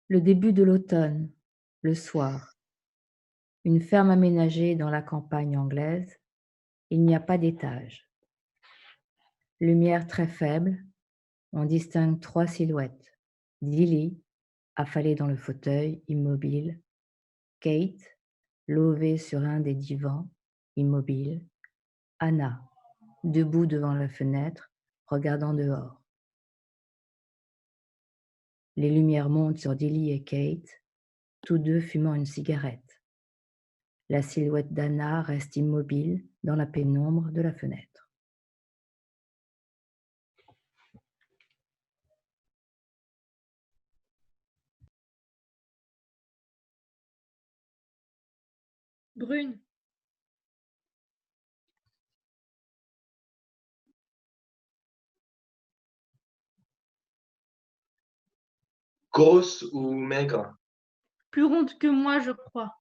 Le début de l'automne, le soir. Une ferme aménagée dans la campagne anglaise, il n'y a pas d'étage. Lumière très faible, on distingue 3 silhouettes. Lily, affalée dans le fauteuil, immobile. Kate, levée sur un des divans, immobile. Anna, debout devant la fenêtre, regardant dehors. Les lumières montent sur Lily et Kate, tous deux fumant une cigarette. La silhouette d'Anna reste immobile dans la pénombre de la fenêtre. Brune. Grosse ou maigre? Plus ronde que moi, je crois.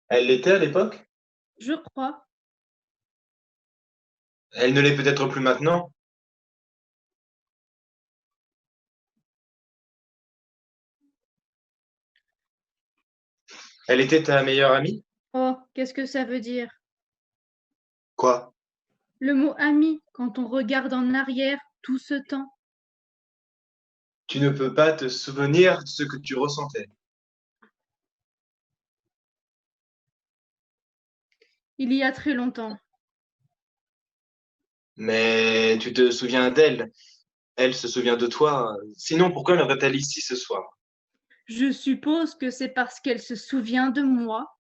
Elle l'était à l'époque? Je crois. Elle ne l'est peut-être plus maintenant? Elle était ta meilleure amie? Oh, qu'est-ce que ça veut dire? Quoi? Le mot ami, quand on regarde en arrière tout ce temps. Tu ne peux pas te souvenir de ce que tu ressentais. Il y a très longtemps. Mais tu te souviens d'elle. Elle se souvient de toi. Sinon, pourquoi l'aurait-elle ici ce soir? Je suppose que c'est parce qu'elle se souvient de moi.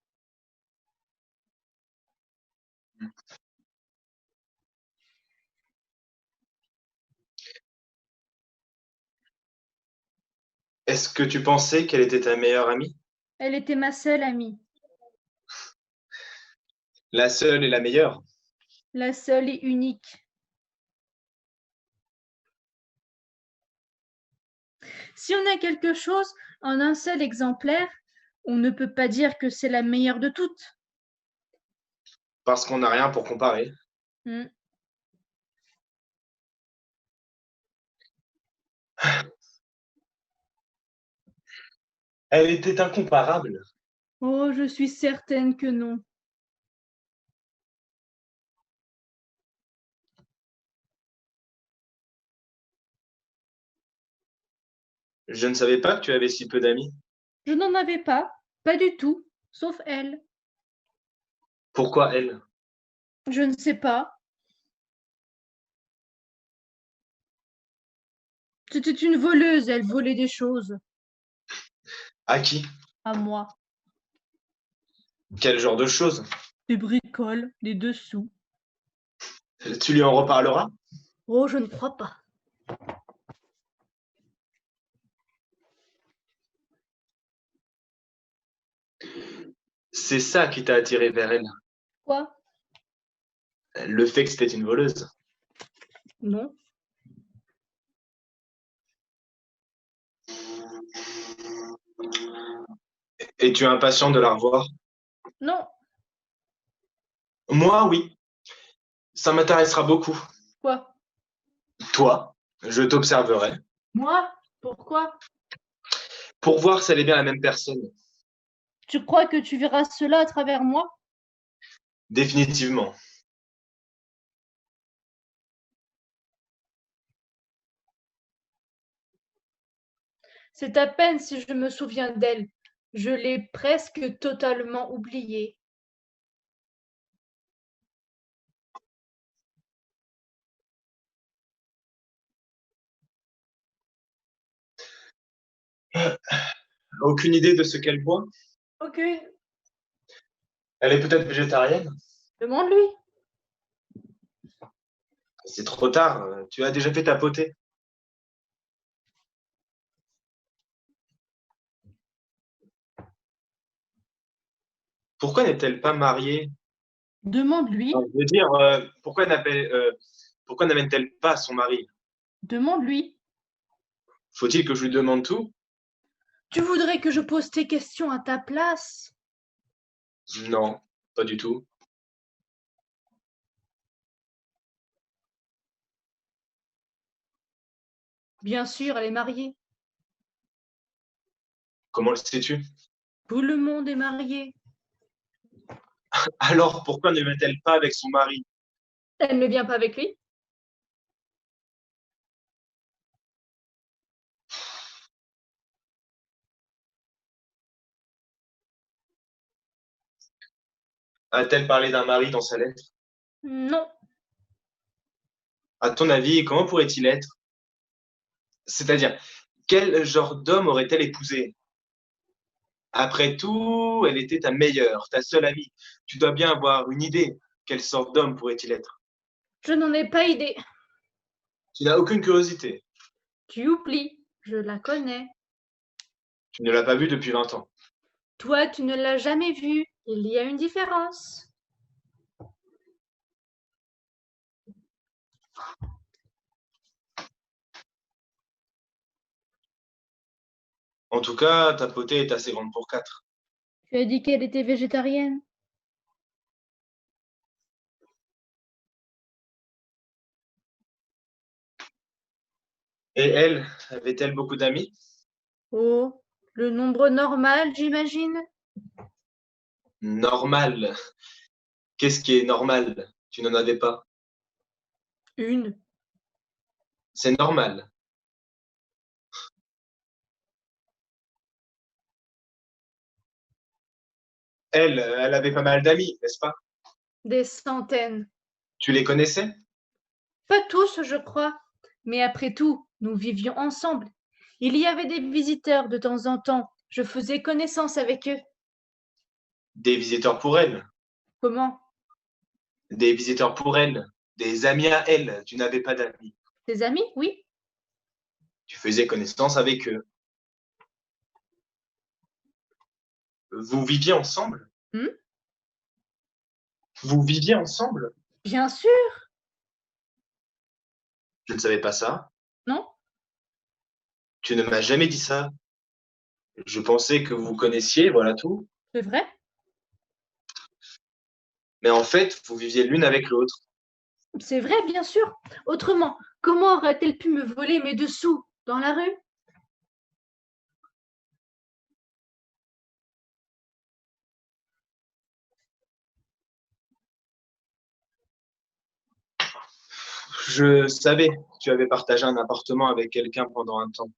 Est-ce que tu pensais qu'elle était ta meilleure amie? Elle était ma seule amie. La seule et la meilleure? La seule et unique. Si on a quelque chose en un seul exemplaire, on ne peut pas dire que c'est la meilleure de toutes. Parce qu'on n'a rien pour comparer. Hmm. Elle était incomparable. Oh, je suis certaine que non. Je ne savais pas que tu avais si peu d'amis. Je n'en avais pas du tout, sauf elle. Pourquoi elle? Je ne sais pas. C'était une voleuse, elle volait des choses. À qui? À moi. Quel genre de choses? Des bricoles, des dessous. Tu lui en reparleras? Oh, je ne crois pas. C'est ça qui t'a attiré vers elle. Quoi? Le fait que c'était une voleuse. Non. Es-tu impatient de la revoir? Non. Moi, oui. Ça m'intéressera beaucoup. Quoi? Toi, je t'observerai Moi? Pourquoi? pour voir si elle est bien la même personne. Tu crois que tu verras cela à travers moi? Définitivement. C'est à peine si je me souviens d'elle. Je l'ai presque totalement oubliée. Aucune idée de ce qu'elle boit? Ok, Elle est peut-être végétarienne? demande-lui. C'est trop tard, tu as déjà fait ta potée. Pourquoi n'est-elle pas mariée? Demande-lui. Enfin, je veux dire, pourquoi n'amène-t-elle pas son mari? Demande-lui. Faut-il que je lui demande tout? Tu voudrais que je pose tes questions à ta place? Non, pas du tout. Bien sûr, elle est mariée. Comment le sais-tu? Tout le monde est marié. Alors pourquoi ne vient-elle pas avec son mari? Elle ne vient pas avec lui? A-t-elle parlé d'un mari dans sa lettre? Non. À ton avis, comment pourrait-il être? C'est-à-dire, quel genre d'homme aurait-elle épousé? Après tout, elle était ta meilleure, ta seule amie. Tu dois bien avoir une idée. Quelle sorte d'homme pourrait-il être? Je n'en ai pas idée. Tu n'as aucune curiosité. Tu oublies. Je la connais. Tu ne l'as pas vu depuis 20 ans. Toi, tu ne l'as jamais vue. Il y a une différence. En tout cas, ta potée est assez grande pour quatre. Tu as dit qu'elle était végétarienne. Et elle, avait-elle beaucoup d'amis? Oh, le nombre normal, j'imagine. Normal. Qu'est-ce qui est normal? Tu n'en avais pas. Une. C'est normal. Elle avait pas mal d'amis, n'est-ce pas? Des centaines. Tu les connaissais? Pas tous, je crois. Mais après tout, nous vivions ensemble. Il y avait des visiteurs de temps en temps. Je faisais connaissance avec eux. Des visiteurs pour elle. Comment? Des visiteurs pour elle. Des amis à elle. Tu n'avais pas d'amis. Tes amis? Oui. Tu faisais connaissance avec eux. Vous viviez ensemble? Hmm? Vous viviez ensemble? Bien sûr, Je ne savais pas ça. non? Tu ne m'as jamais dit ça. Je pensais que vous vous connaissiez, voilà tout. C'est vrai? Mais en fait, vous viviez l'une avec l'autre. C'est vrai, bien sûr. Autrement, comment aurait-elle pu me voler mes dessous dans la rue? Je savais que tu avais partagé un appartement avec quelqu'un pendant un temps.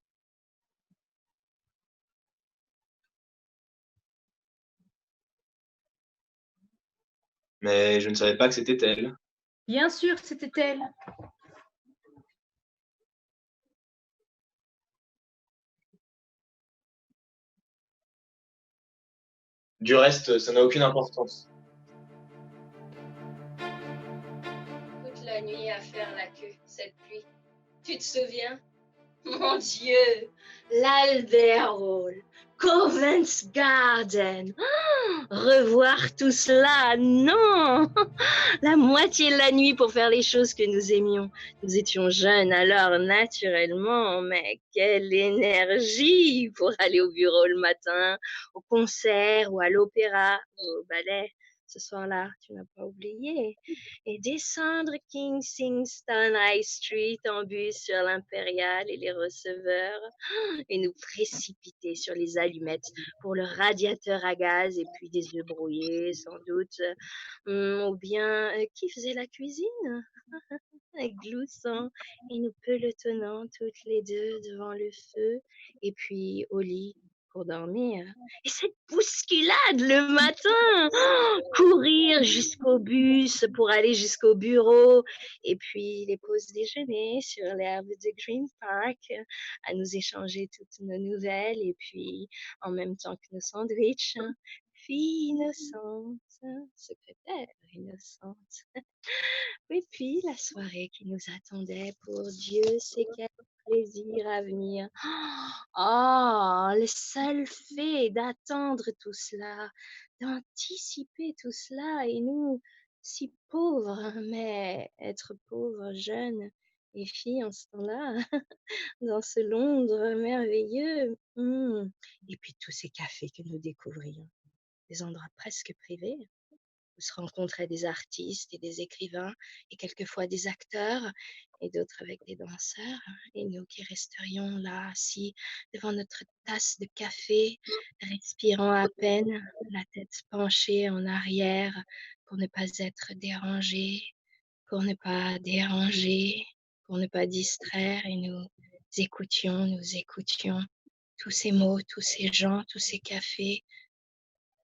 Mais je ne savais pas que c'était elle. Bien sûr, c'était elle. Du reste, ça n'a aucune importance. Toute la nuit à faire la queue, cette pluie. Tu te souviens? Mon Dieu, l'Albert Hall, Covent Garden. Revoir tout cela, non! La moitié de la nuit pour faire les choses que nous aimions. Nous étions jeunes alors, naturellement, mais quelle énergie pour aller au bureau le matin, au concert ou à l'opéra ou au ballet. Ce soir-là, tu n'as pas oublié. Et descendre Kingston High Street en bus sur l'Impérial et les receveurs et nous précipiter sur les allumettes pour le radiateur à gaz et puis des œufs brouillés, sans doute. Ou bien, qui faisait la cuisine? Gloussant et nous pelotonnant toutes les deux devant le feu et puis au lit pour dormir. Et cette bousculade le matin, courir jusqu'au bus pour aller jusqu'au bureau et puis les pauses déjeuner sur l'herbe de Green Park à nous échanger toutes nos nouvelles et puis en même temps que nos sandwichs. Fille innocente, secrétaire innocente. Et puis la soirée qui nous attendait pour Dieu sait quel plaisir à venir. Oh, le seul fait d'attendre tout cela, d'anticiper tout cela, et nous, si pauvres, mais être pauvres, jeunes et filles en ce temps-là, dans ce Londres merveilleux. Et puis tous ces cafés que nous découvrions, des endroits presque privés. où se rencontraient des artistes et des écrivains, et quelquefois des acteurs, et d'autres avec des danseurs. Et nous qui resterions là, assis devant notre tasse de café, respirant à peine, la tête penchée en arrière pour ne pas être dérangés, pour ne pas déranger, pour ne pas distraire, et nous écoutions tous ces mots, tous ces gens, tous ces cafés,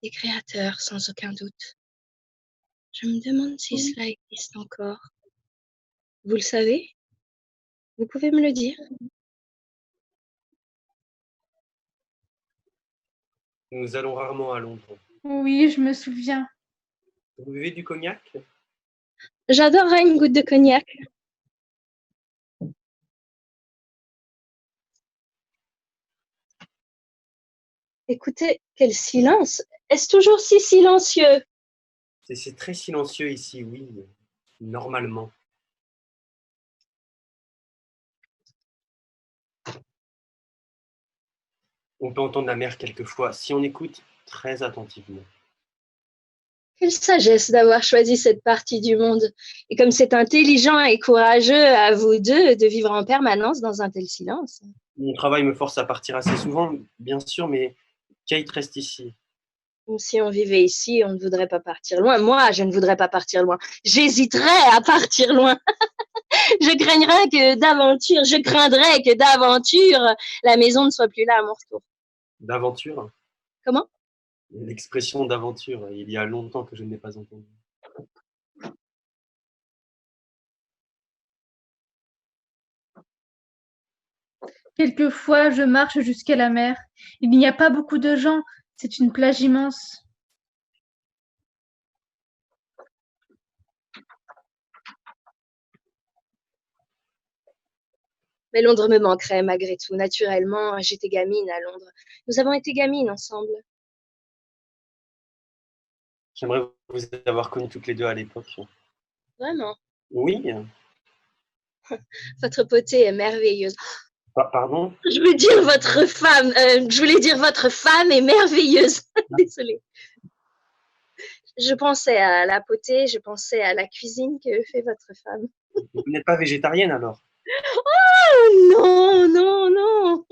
des créateurs sans aucun doute. Je me demande si cela existe encore. Vous le savez? Vous pouvez me le dire? Nous allons rarement à Londres. Oui, je me souviens. Vous buvez du cognac? J'adorerais une goutte de cognac. Écoutez, quel silence! Est-ce toujours si silencieux? C'est très silencieux ici, oui, normalement. On peut entendre la mer quelquefois, si on écoute très attentivement. Quelle sagesse d'avoir choisi cette partie du monde. Et comme c'est intelligent et courageux à vous deux de vivre en permanence dans un tel silence. Mon travail me force à partir assez souvent, bien sûr, mais Kate reste ici. Si on vivait ici, on ne voudrait pas partir loin. Moi, je ne voudrais pas partir loin. J'hésiterais à partir loin. Je craindrais que d'aventure, la maison ne soit plus là à mon retour. D'aventure? Comment? L'expression d'aventure, il y a longtemps que je ne l'ai pas entendue. Quelquefois, je marche jusqu'à la mer. Il n'y a pas beaucoup de gens. C'est une plage immense. Mais Londres me manquerait malgré tout. Naturellement, j'étais gamine à Londres. Nous avons été gamines ensemble. J'aimerais vous avoir connus toutes les deux à l'époque. Vraiment. Oui, Votre beauté est merveilleuse. pardon? Je voulais dire votre femme est merveilleuse. Désolée. Je pensais à la potée, je pensais à la cuisine que fait votre femme. Vous n'êtes pas végétarienne alors? Oh non, non, non.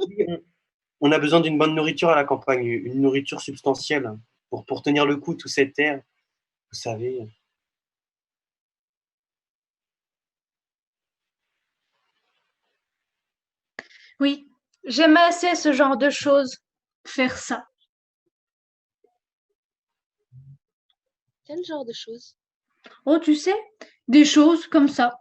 On a besoin d'une bonne nourriture à la campagne, une nourriture substantielle pour tenir le coup, tout cet air, vous savez. Oui, j'aime assez ce genre de choses. Faire ça. Quel genre de choses? Oh, tu sais, des choses comme ça.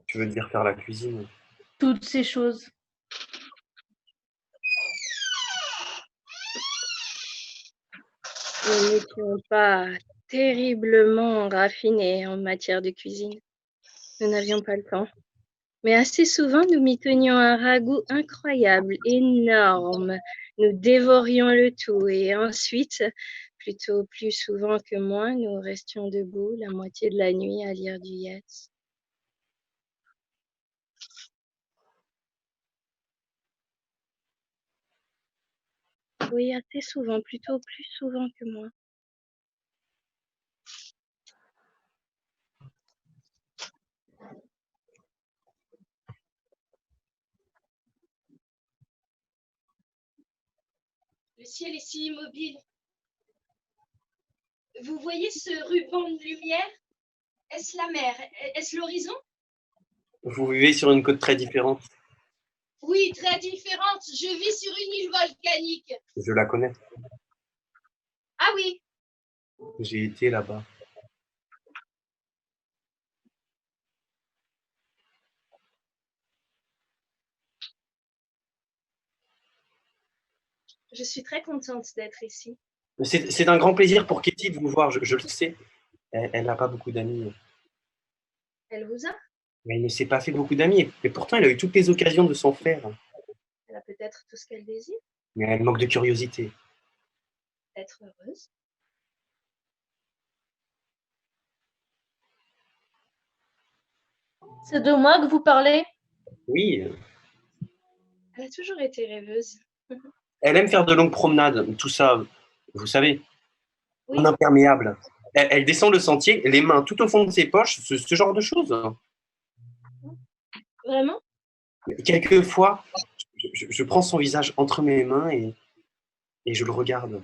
Tu veux dire faire la cuisine? Toutes ces choses. Nous n'étions pas terriblement raffinés en matière de cuisine. Nous n'avions pas le temps. Mais assez souvent, nous m'y tenions un ragoût incroyable, énorme. Nous dévorions le tout et ensuite, plutôt plus souvent que moins, nous restions debout la moitié de la nuit à lire du Yeats. Oui, assez souvent, plutôt plus souvent que moi. Le ciel est si immobile. Vous voyez ce ruban de lumière? Est-ce la mer? Est-ce l'horizon? Vous vivez sur une côte très différente. Oui, très différente. Je vis sur une île volcanique. Je la connais. Ah oui, J'ai été là-bas. Je suis très contente d'être ici. C'est un grand plaisir pour Katie de vous voir, je le sais. Elle n'a pas beaucoup d'amis. Elle vous a? Elle ne s'est pas fait beaucoup d'amis, et pourtant elle a eu toutes les occasions de s'en faire. Elle a peut-être tout ce qu'elle désire. Mais elle manque de curiosité. Être heureuse. C'est de moi que vous parlez? Oui, Elle a toujours été rêveuse. Elle aime faire de longues promenades, tout ça, vous savez, Oui. en imperméable. Elle descend le sentier, les mains tout au fond de ses poches, ce genre de choses. Vraiment? Quelquefois, je prends son visage entre mes mains et je le regarde.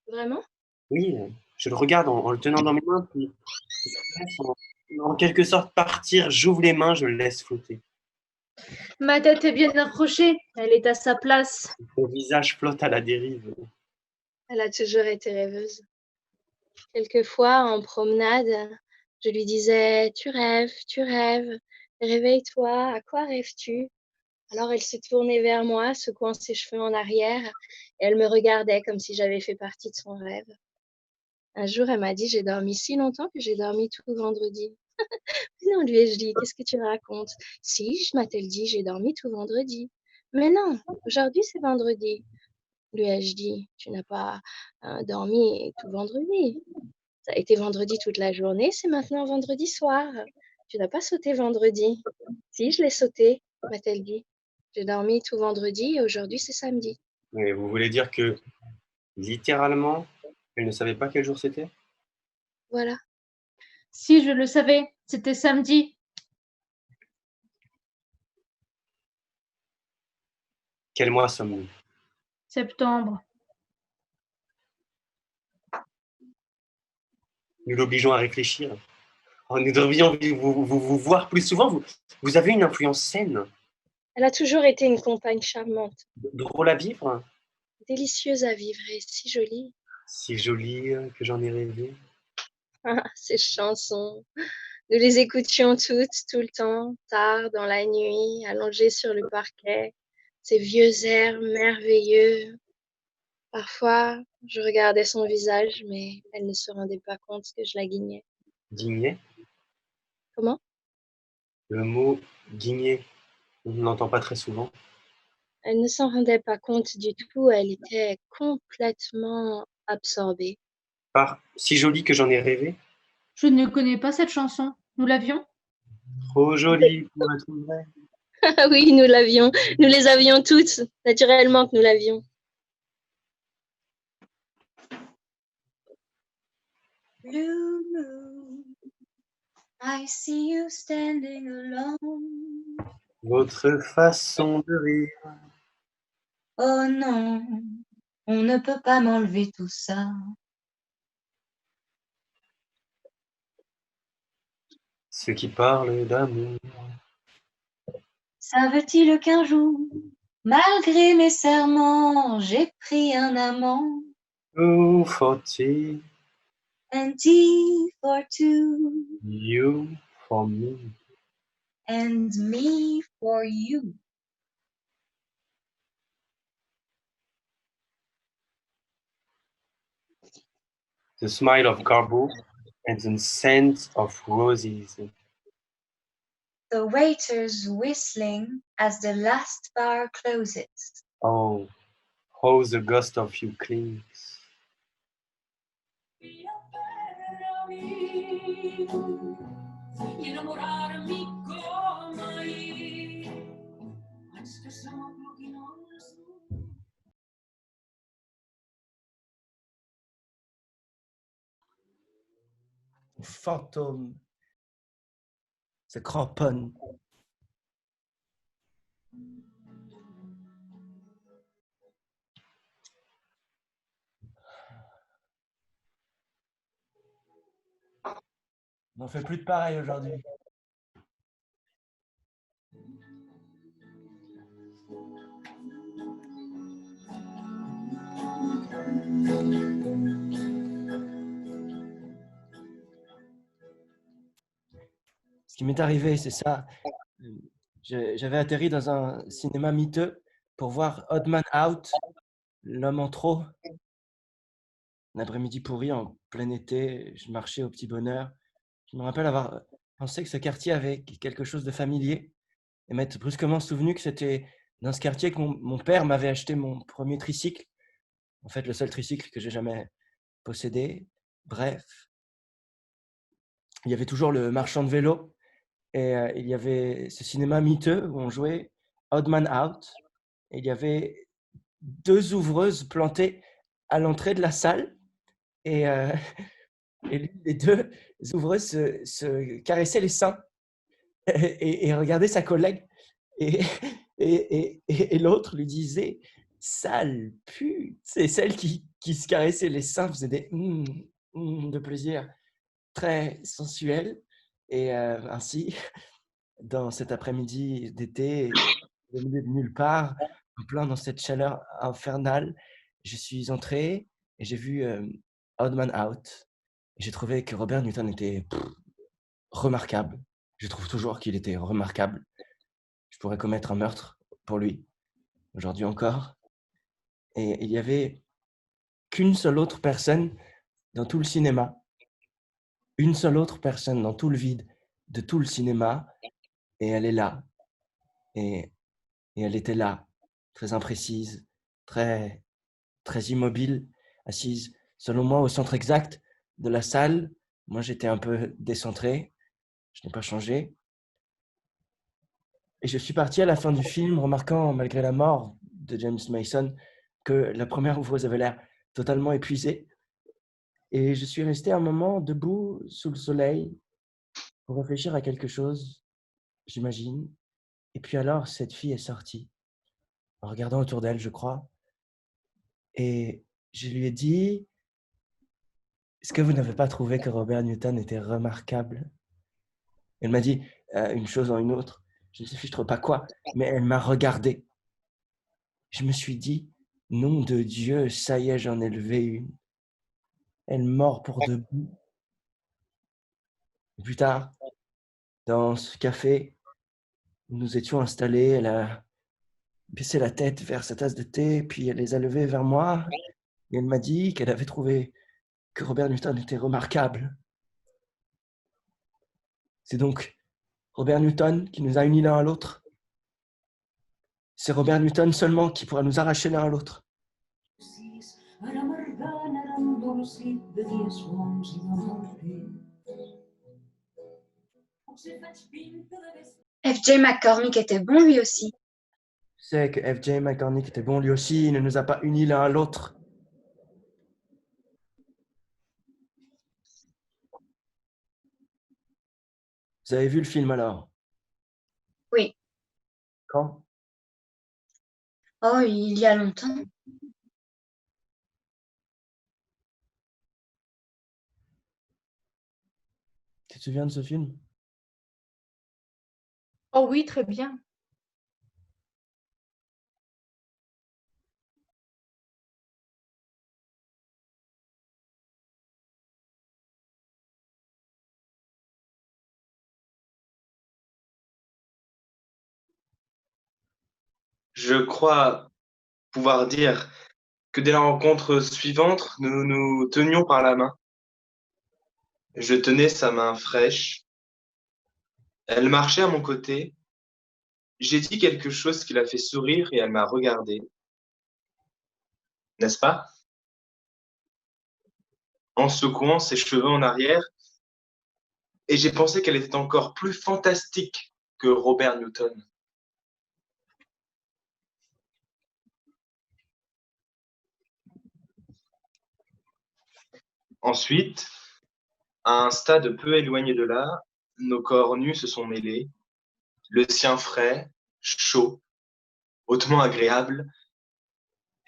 Vraiment? Oui, je le regarde en le tenant dans mes mains, puis je laisse en quelque sorte partir, j'ouvre les mains, je le laisse flotter. Ma tête est bien accrochée, elle est à sa place. Son visage flotte à la dérive. Elle a toujours été rêveuse. Quelquefois, en promenade, je lui disais, tu rêves, réveille-toi, à quoi rêves-tu? Alors elle se tournait vers moi, secouant ses cheveux en arrière, et elle me regardait comme si j'avais fait partie de son rêve. Un jour, elle m'a dit, j'ai dormi si longtemps que j'ai dormi tout vendredi. Non, lui ai-je dit, qu'est-ce que tu racontes? Si, m'a-t-elle dit, j'ai dormi tout vendredi. Mais non, aujourd'hui c'est vendredi. Lui ai-je dit, tu n'as pas dormi tout vendredi. Ça a été vendredi toute la journée, c'est maintenant vendredi soir. Tu n'as pas sauté vendredi. Si, je l'ai sauté, m'a-t-elle dit. J'ai dormi tout vendredi et aujourd'hui c'est samedi. Mais vous voulez dire que, littéralement, elle ne savait pas quel jour c'était? Voilà. Si je le savais, c'était samedi. Quel mois sommes-nous? Septembre. Nous l'obligeons à réfléchir. Oh, nous devrions vous voir plus souvent. Vous avez une influence saine, Elle a toujours été une compagne charmante, drôle à vivre, délicieuse à vivre et si jolie. si jolie que j'en ai rêvé. Ah, ces chansons. Nous les écoutions toutes, tout le temps, tard dans la nuit, allongées sur le parquet. Ces vieux airs merveilleux. Parfois, je regardais son visage, mais elle ne se rendait pas compte que je la guignais. Guigné, Comment? le mot guigné, on ne l'entend pas très souvent. Elle ne s'en rendait pas compte du tout, elle était complètement absorbée. Par si jolie que j'en ai rêvé, Je ne connais pas cette chanson. Nous l'avions? trop jolie pour être vrai. Ah oui, nous l'avions, nous les avions toutes, naturellement que nous l'avions. Blue moon, I see you standing alone. Votre façon de rire, Oh non, on ne peut pas m'enlever tout ça. ceux qui parlent d'amour, Savent-ils qu'un jour, malgré mes serments, j'ai pris un amant? oh, forty, And tea for two, you for me. and me for you. The smile of Garbo and the scent of roses. The waiters whistling as the last bar closes. Oh, how the ghost of you clings. Fantôme se cramponne. On n'en fait plus de pareil aujourd'hui. Ce qui m'est arrivé, c'est ça. J'avais atterri dans un cinéma miteux pour voir Odd Man Out, L'homme en trop. Un après-midi pourri en plein été, je marchais au petit bonheur. Je me rappelle avoir pensé que ce quartier avait quelque chose de familier et m'être brusquement souvenu que c'était dans ce quartier que mon père m'avait acheté mon premier tricycle. En fait, le seul tricycle que j'ai jamais possédé. Bref, il y avait toujours le marchand de vélo et il y avait ce cinéma miteux où on jouait Odd Man Out. Et il y avait 2 ouvreuses plantées à l'entrée de la salle et, et l'une des 2 ouvreuses se caressait les seins et regardait sa collègue et, et l'autre lui disait sale pute. C'est celle qui se caressait les seins, faisait des de plaisir très sensuel. Et ainsi, dans cet après-midi d'été, au milieu de nulle part, en plein dans cette chaleur infernale, je suis entré et j'ai vu Odd Man Out. J'ai trouvé que Robert Newton était remarquable. Je trouve toujours qu'il était remarquable. Je pourrais commettre un meurtre pour lui, aujourd'hui encore. Et il y avait qu'une seule autre personne dans tout le cinéma, une seule autre personne dans tout le vide de tout le cinéma, et elle est là. Et elle était là, très imprécise, très, très immobile, assise, selon moi, au centre exact de la salle. Moi, j'étais un peu décentré, je n'ai pas changé. Et je suis parti à la fin du film, remarquant, malgré la mort de James Mason, que la première ouvreuse avait l'air totalement épuisée. Et je suis resté un moment debout sous le soleil pour réfléchir à quelque chose, j'imagine. Et puis alors, cette fille est sortie, en regardant autour d'elle, je crois. Et je lui ai dit, est-ce que vous n'avez pas trouvé que Robert Newton était remarquable? Elle m'a dit une chose en une autre, je ne sais plus trop pas quoi, mais elle m'a regardé. Je me suis dit, nom de Dieu, ça y est, j'en ai levé une. Elle mord pour debout. Et plus tard, dans ce café où nous étions installés, elle a baissé la tête vers sa tasse de thé, puis elle les a levées vers moi, et elle m'a dit qu'elle avait trouvé que Robert Newton était remarquable. C'est donc Robert Newton qui nous a unis l'un à l'autre. C'est Robert Newton seulement qui pourra nous arracher l'un à l'autre. F.J. McCormick était bon lui aussi. Je sais que F.J. McCormick était bon lui aussi, il ne nous a pas unis l'un à l'autre. Vous avez vu le film alors? Oui. Quand? Oh, il y a longtemps. Tu te souviens de ce film? Oh oui, très bien. Je crois pouvoir dire que dès la rencontre suivante, nous nous tenions par la main. Je tenais sa main fraîche. Elle marchait à mon côté. J'ai dit quelque chose qui l'a fait sourire et elle m'a regardé. N'est-ce pas? En secouant ses cheveux en arrière, et j'ai pensé qu'elle était encore plus fantastique que Robert Newton. Ensuite, à un stade peu éloigné de là, nos corps nus se sont mêlés, le sien frais, chaud, hautement agréable,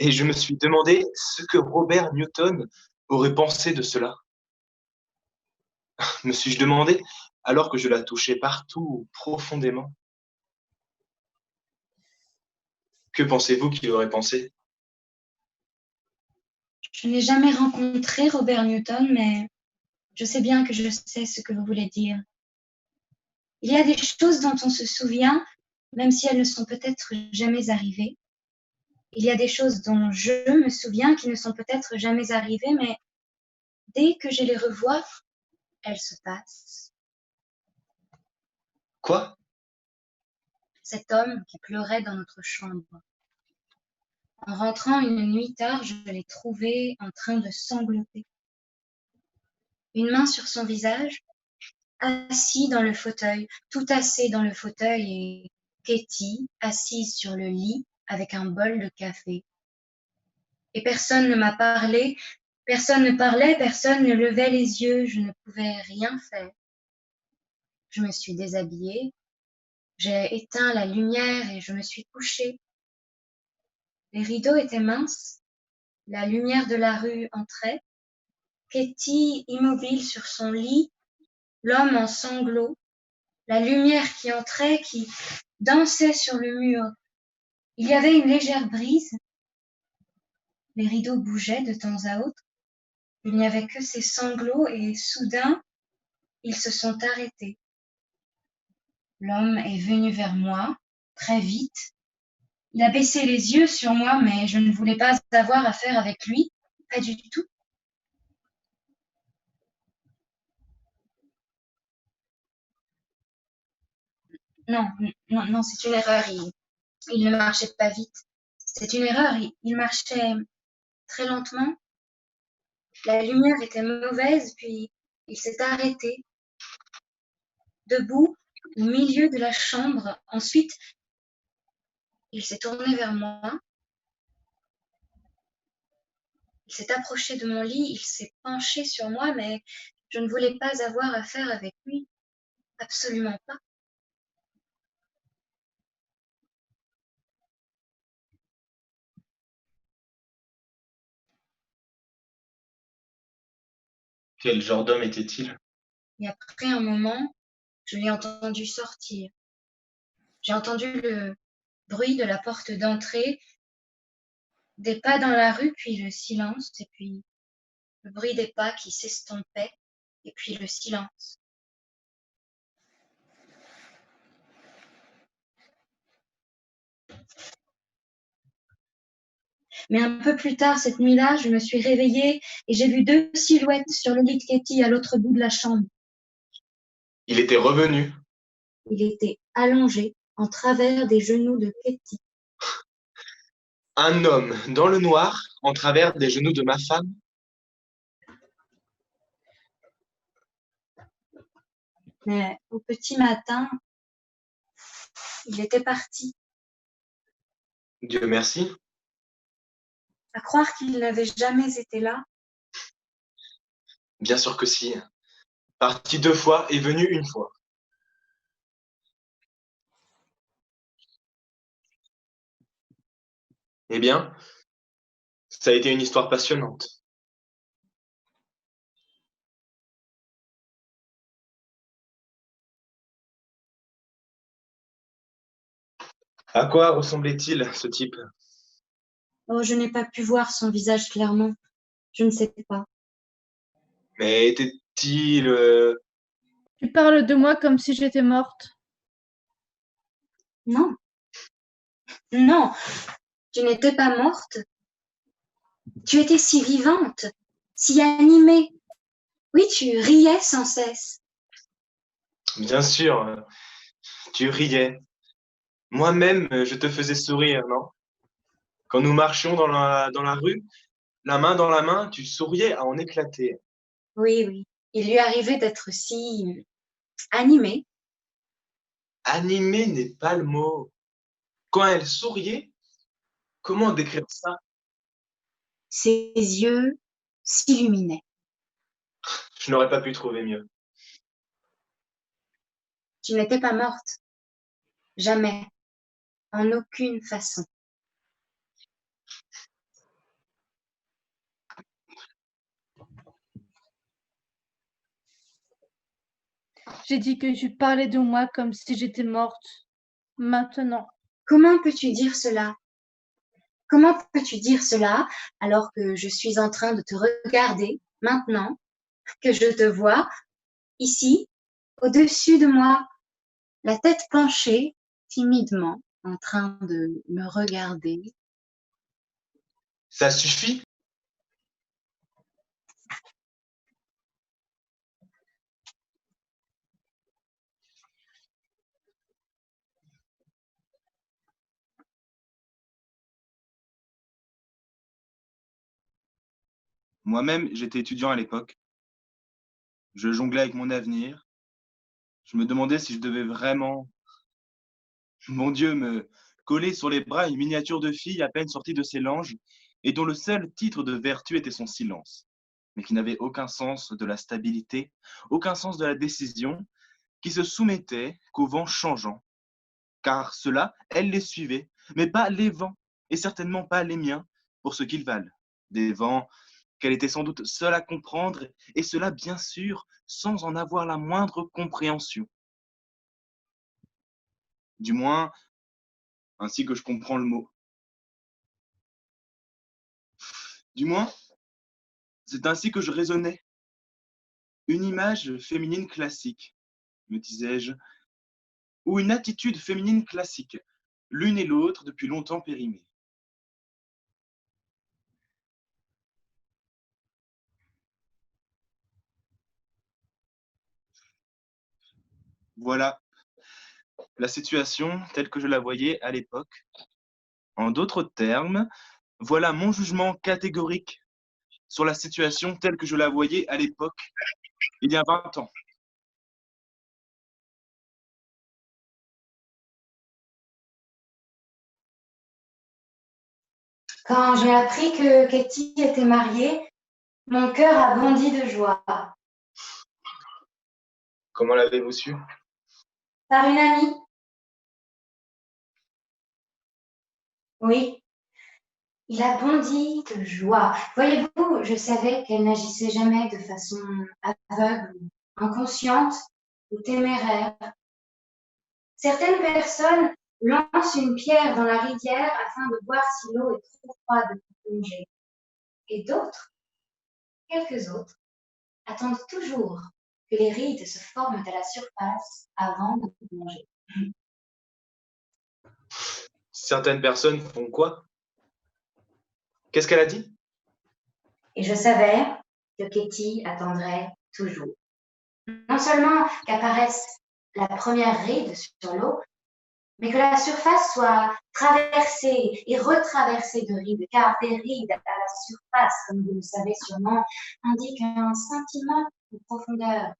et je me suis demandé ce que Robert Newton aurait pensé de cela. Me suis-je demandé alors que je la touchais partout, profondément. Que pensez-vous qu'il aurait pensé? Je n'ai jamais rencontré Robert Newton, mais je sais bien que je sais ce que vous voulez dire. Il y a des choses dont on se souvient, même si elles ne sont peut-être jamais arrivées. Il y a des choses dont je me souviens qui ne sont peut-être jamais arrivées, mais dès que je les revois, elles se passent. Quoi? Cet homme qui pleurait dans notre chambre. En rentrant une nuit tard, je l'ai trouvé en train de sangloter. Une main sur son visage, assis dans le fauteuil, tout tassé dans le fauteuil, et Katie assise sur le lit avec un bol de café. Et personne ne m'a parlé, personne ne parlait, personne ne levait les yeux, je ne pouvais rien faire. Je me suis déshabillée, j'ai éteint la lumière et je me suis couchée. Les rideaux étaient minces, la lumière de la rue entrait, Katie immobile sur son lit, l'homme en sanglots, la lumière qui entrait, qui dansait sur le mur. Il y avait une légère brise, les rideaux bougeaient de temps à autre, il n'y avait que ces sanglots et soudain, ils se sont arrêtés. L'homme est venu vers moi, très vite. Il a baissé les yeux sur moi, mais je ne voulais pas avoir affaire avec lui, pas du tout. Non, non, c'est une erreur. Il ne marchait pas vite. C'est une erreur. Il marchait très lentement. La lumière était mauvaise, puis il s'est arrêté, debout, au milieu de la chambre. Ensuite, il s'est tourné vers moi. Il s'est approché de mon lit, il s'est penché sur moi, mais je ne voulais pas avoir affaire avec lui. Absolument pas. Quel genre d'homme était-il? Et après un moment, je l'ai entendu sortir. J'ai entendu le bruit de la porte d'entrée, des pas dans la rue, puis le silence, et puis le bruit des pas qui s'estompaient, et puis le silence. Mais un peu plus tard, cette nuit-là, je me suis réveillée et j'ai vu deux silhouettes sur le lit de Katie à l'autre bout de la chambre. Il était revenu. Il était allongé en travers des genoux de Katie. Un homme dans le noir, en travers des genoux de ma femme. Mais au petit matin, il était parti. Dieu merci. À croire qu'il n'avait jamais été là. Bien sûr que si. Parti 2 fois et venu 1 fois. Eh bien, ça a été une histoire passionnante. À quoi ressemblait-il, ce type? Oh, je n'ai pas pu voir son visage clairement. Je ne sais pas. Mais était-il... Tu parles de moi comme si j'étais morte. Non. Non, tu n'étais pas morte. Tu étais si vivante, si animée. Oui, tu riais sans cesse. Bien sûr, tu riais. Moi-même, je te faisais sourire, non? Quand nous marchions dans la rue, la main dans la main, tu souriais à en éclater. Oui, oui. Il lui arrivait d'être si animée. Animé n'est pas le mot. Quand elle souriait, comment décrire ça? Ses yeux s'illuminaient. Je n'aurais pas pu trouver mieux. Tu n'étais pas morte. Jamais. En aucune façon. J'ai dit que tu parlais de moi comme si j'étais morte. Maintenant. Comment peux-tu dire cela? Comment peux-tu dire cela alors que je suis en train de te regarder maintenant, que je te vois ici, au-dessus de moi, la tête penchée, timidement, en train de me regarder? Ça suffit? Moi-même, j'étais étudiant à l'époque. Je jonglais avec mon avenir. Je me demandais si je devais vraiment, mon Dieu, me coller sur les bras une miniature de fille à peine sortie de ses langes et dont le seul titre de vertu était son silence, mais qui n'avait aucun sens de la stabilité, aucun sens de la décision, qui se soumettait qu'aux vents changeants, car ceux-là, elle les suivait, mais pas les vents, et certainement pas les miens, pour ce qu'ils valent. Des vents qu'elle était sans doute seule à comprendre, et cela, bien sûr, sans en avoir la moindre compréhension. Du moins, ainsi que je comprends le mot. Du moins, c'est ainsi que je raisonnais. Une image féminine classique, me disais-je, ou une attitude féminine classique, l'une et l'autre depuis longtemps périmées. Voilà la situation telle que je la voyais à l'époque. En d'autres termes, voilà mon jugement catégorique sur la situation telle que je la voyais à l'époque, il y a 20 ans. Quand j'ai appris que Katie était mariée, mon cœur a bondi de joie. Comment l'avez-vous su? Par une amie. Oui, il a bondi de joie. Voyez-vous, je savais qu'elle n'agissait jamais de façon aveugle, inconsciente ou téméraire. Certaines personnes lancent une pierre dans la rivière afin de voir si l'eau est trop froide pour plonger. Et d'autres, quelques autres, attendent toujours que les rides se forment à la surface avant de plonger. Certaines personnes font quoi? Qu'est-ce qu'elle a dit? Et je savais que Katie attendrait toujours. Non seulement qu'apparaisse la première ride sur l'eau, mais que la surface soit traversée et retraversée de rides, car des rides à la surface, comme vous le savez sûrement, indiquent un sentiment de profondeur,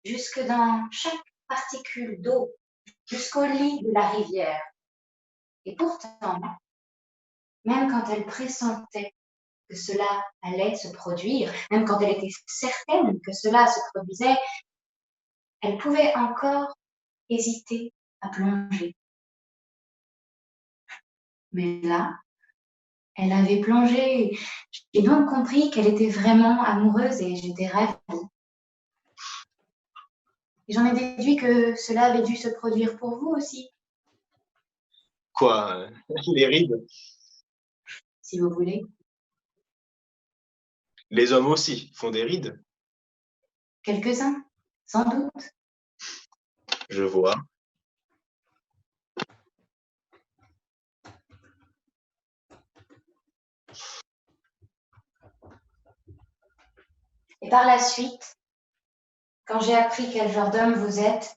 jusque dans chaque particule d'eau, jusqu'au lit de la rivière. Et pourtant, même quand elle pressentait que cela allait se produire, même quand elle était certaine que cela se produisait, elle pouvait encore hésiter à plonger. Mais là, elle avait plongé. J'ai donc compris qu'elle était vraiment amoureuse et j'étais ravie. Et j'en ai déduit que cela avait dû se produire pour vous aussi, Quoi? Les rides? si vous voulez. Les hommes aussi font des rides, Quelques-uns, sans doute. je vois. Et par la suite, quand j'ai appris quel genre d'homme vous êtes,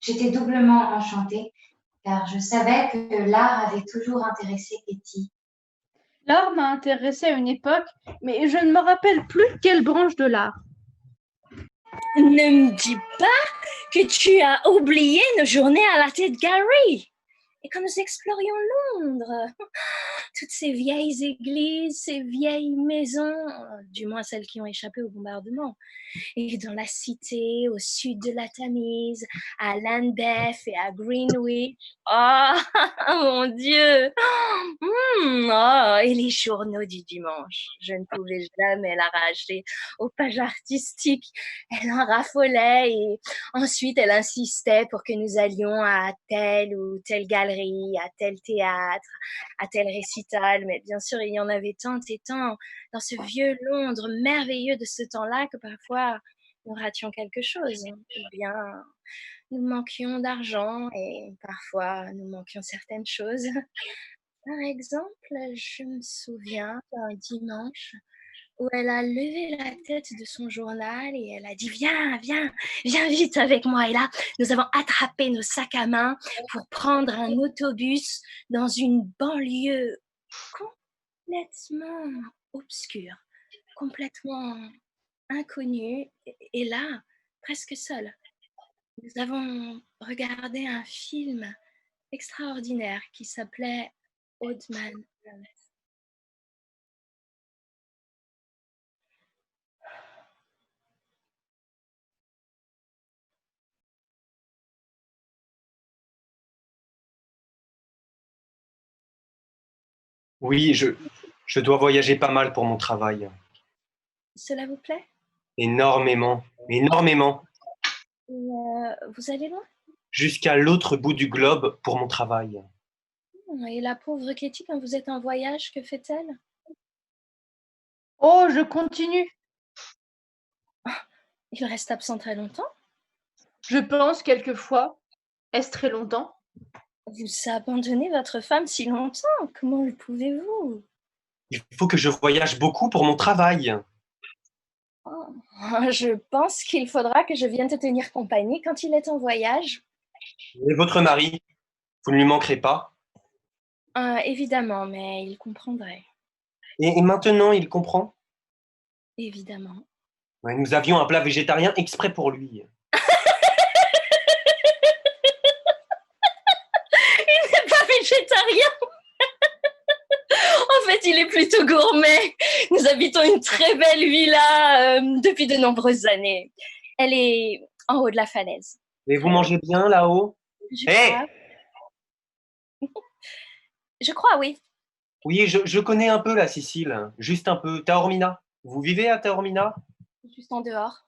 j'étais doublement enchantée, car je savais que l'art avait toujours intéressé Katie. L'art m'a intéressée à une époque, mais je ne me rappelle plus quelle branche de l'art. Ne me dis pas que tu as oublié nos journées à la Tate Gallery et quand nous explorions Londres. Toutes ces vieilles églises, ces vieilles maisons, du moins celles qui ont échappé au bombardement, et dans la cité, au sud de la Tamise, à Lambeth et à Greenwich. Oh, mon Dieu! Et les journaux du dimanche. Je ne pouvais jamais l'arracher aux pages artistiques. Elle en raffolait et ensuite elle insistait pour que nous allions à telle ou telle galerie, à tel théâtre, à tel récital. Mais bien sûr, il y en avait tant et tant dans ce vieux Londres merveilleux de ce temps-là que parfois nous rations quelque chose, ou bien nous manquions d'argent et parfois nous manquions certaines choses. Par exemple, je me souviens d'un dimanche où elle a levé la tête de son journal et elle a dit « Viens, viens, viens vite avec moi ». Et là, nous avons attrapé nos sacs à main pour prendre un autobus dans une banlieue complètement obscure, complètement inconnue. Et là, presque seule, nous avons regardé un film extraordinaire qui s'appelait Old Man. Oui, je dois voyager pas mal pour mon travail. Cela vous plaît? Énormément, énormément. Et, vous allez loin? Jusqu'à l'autre bout du globe pour mon travail. Et la pauvre Katie, quand vous êtes en voyage, que fait-elle? Oh, je continue. Il reste absent très longtemps? Je pense quelquefois. Est-ce très longtemps? Vous abandonnez votre femme si longtemps? Comment le pouvez-vous? Il faut que je voyage beaucoup pour mon travail. Oh, je pense qu'il faudra que je vienne te tenir compagnie quand il est en voyage. Et votre mari, vous ne lui manquerez pas. Évidemment, mais il comprendrait. Et maintenant, il comprend. Évidemment. Ouais, nous avions un plat végétarien exprès pour lui. Il n'est pas végétarien. En fait, il est plutôt gourmet. Nous habitons une très belle villa depuis de nombreuses années. Elle est en haut de la falaise. Et vous mangez bien là-haut? Je crois, oui. Oui, je connais un peu la Sicile, juste un peu. Taormina. Vous vivez à Taormina? Juste en dehors.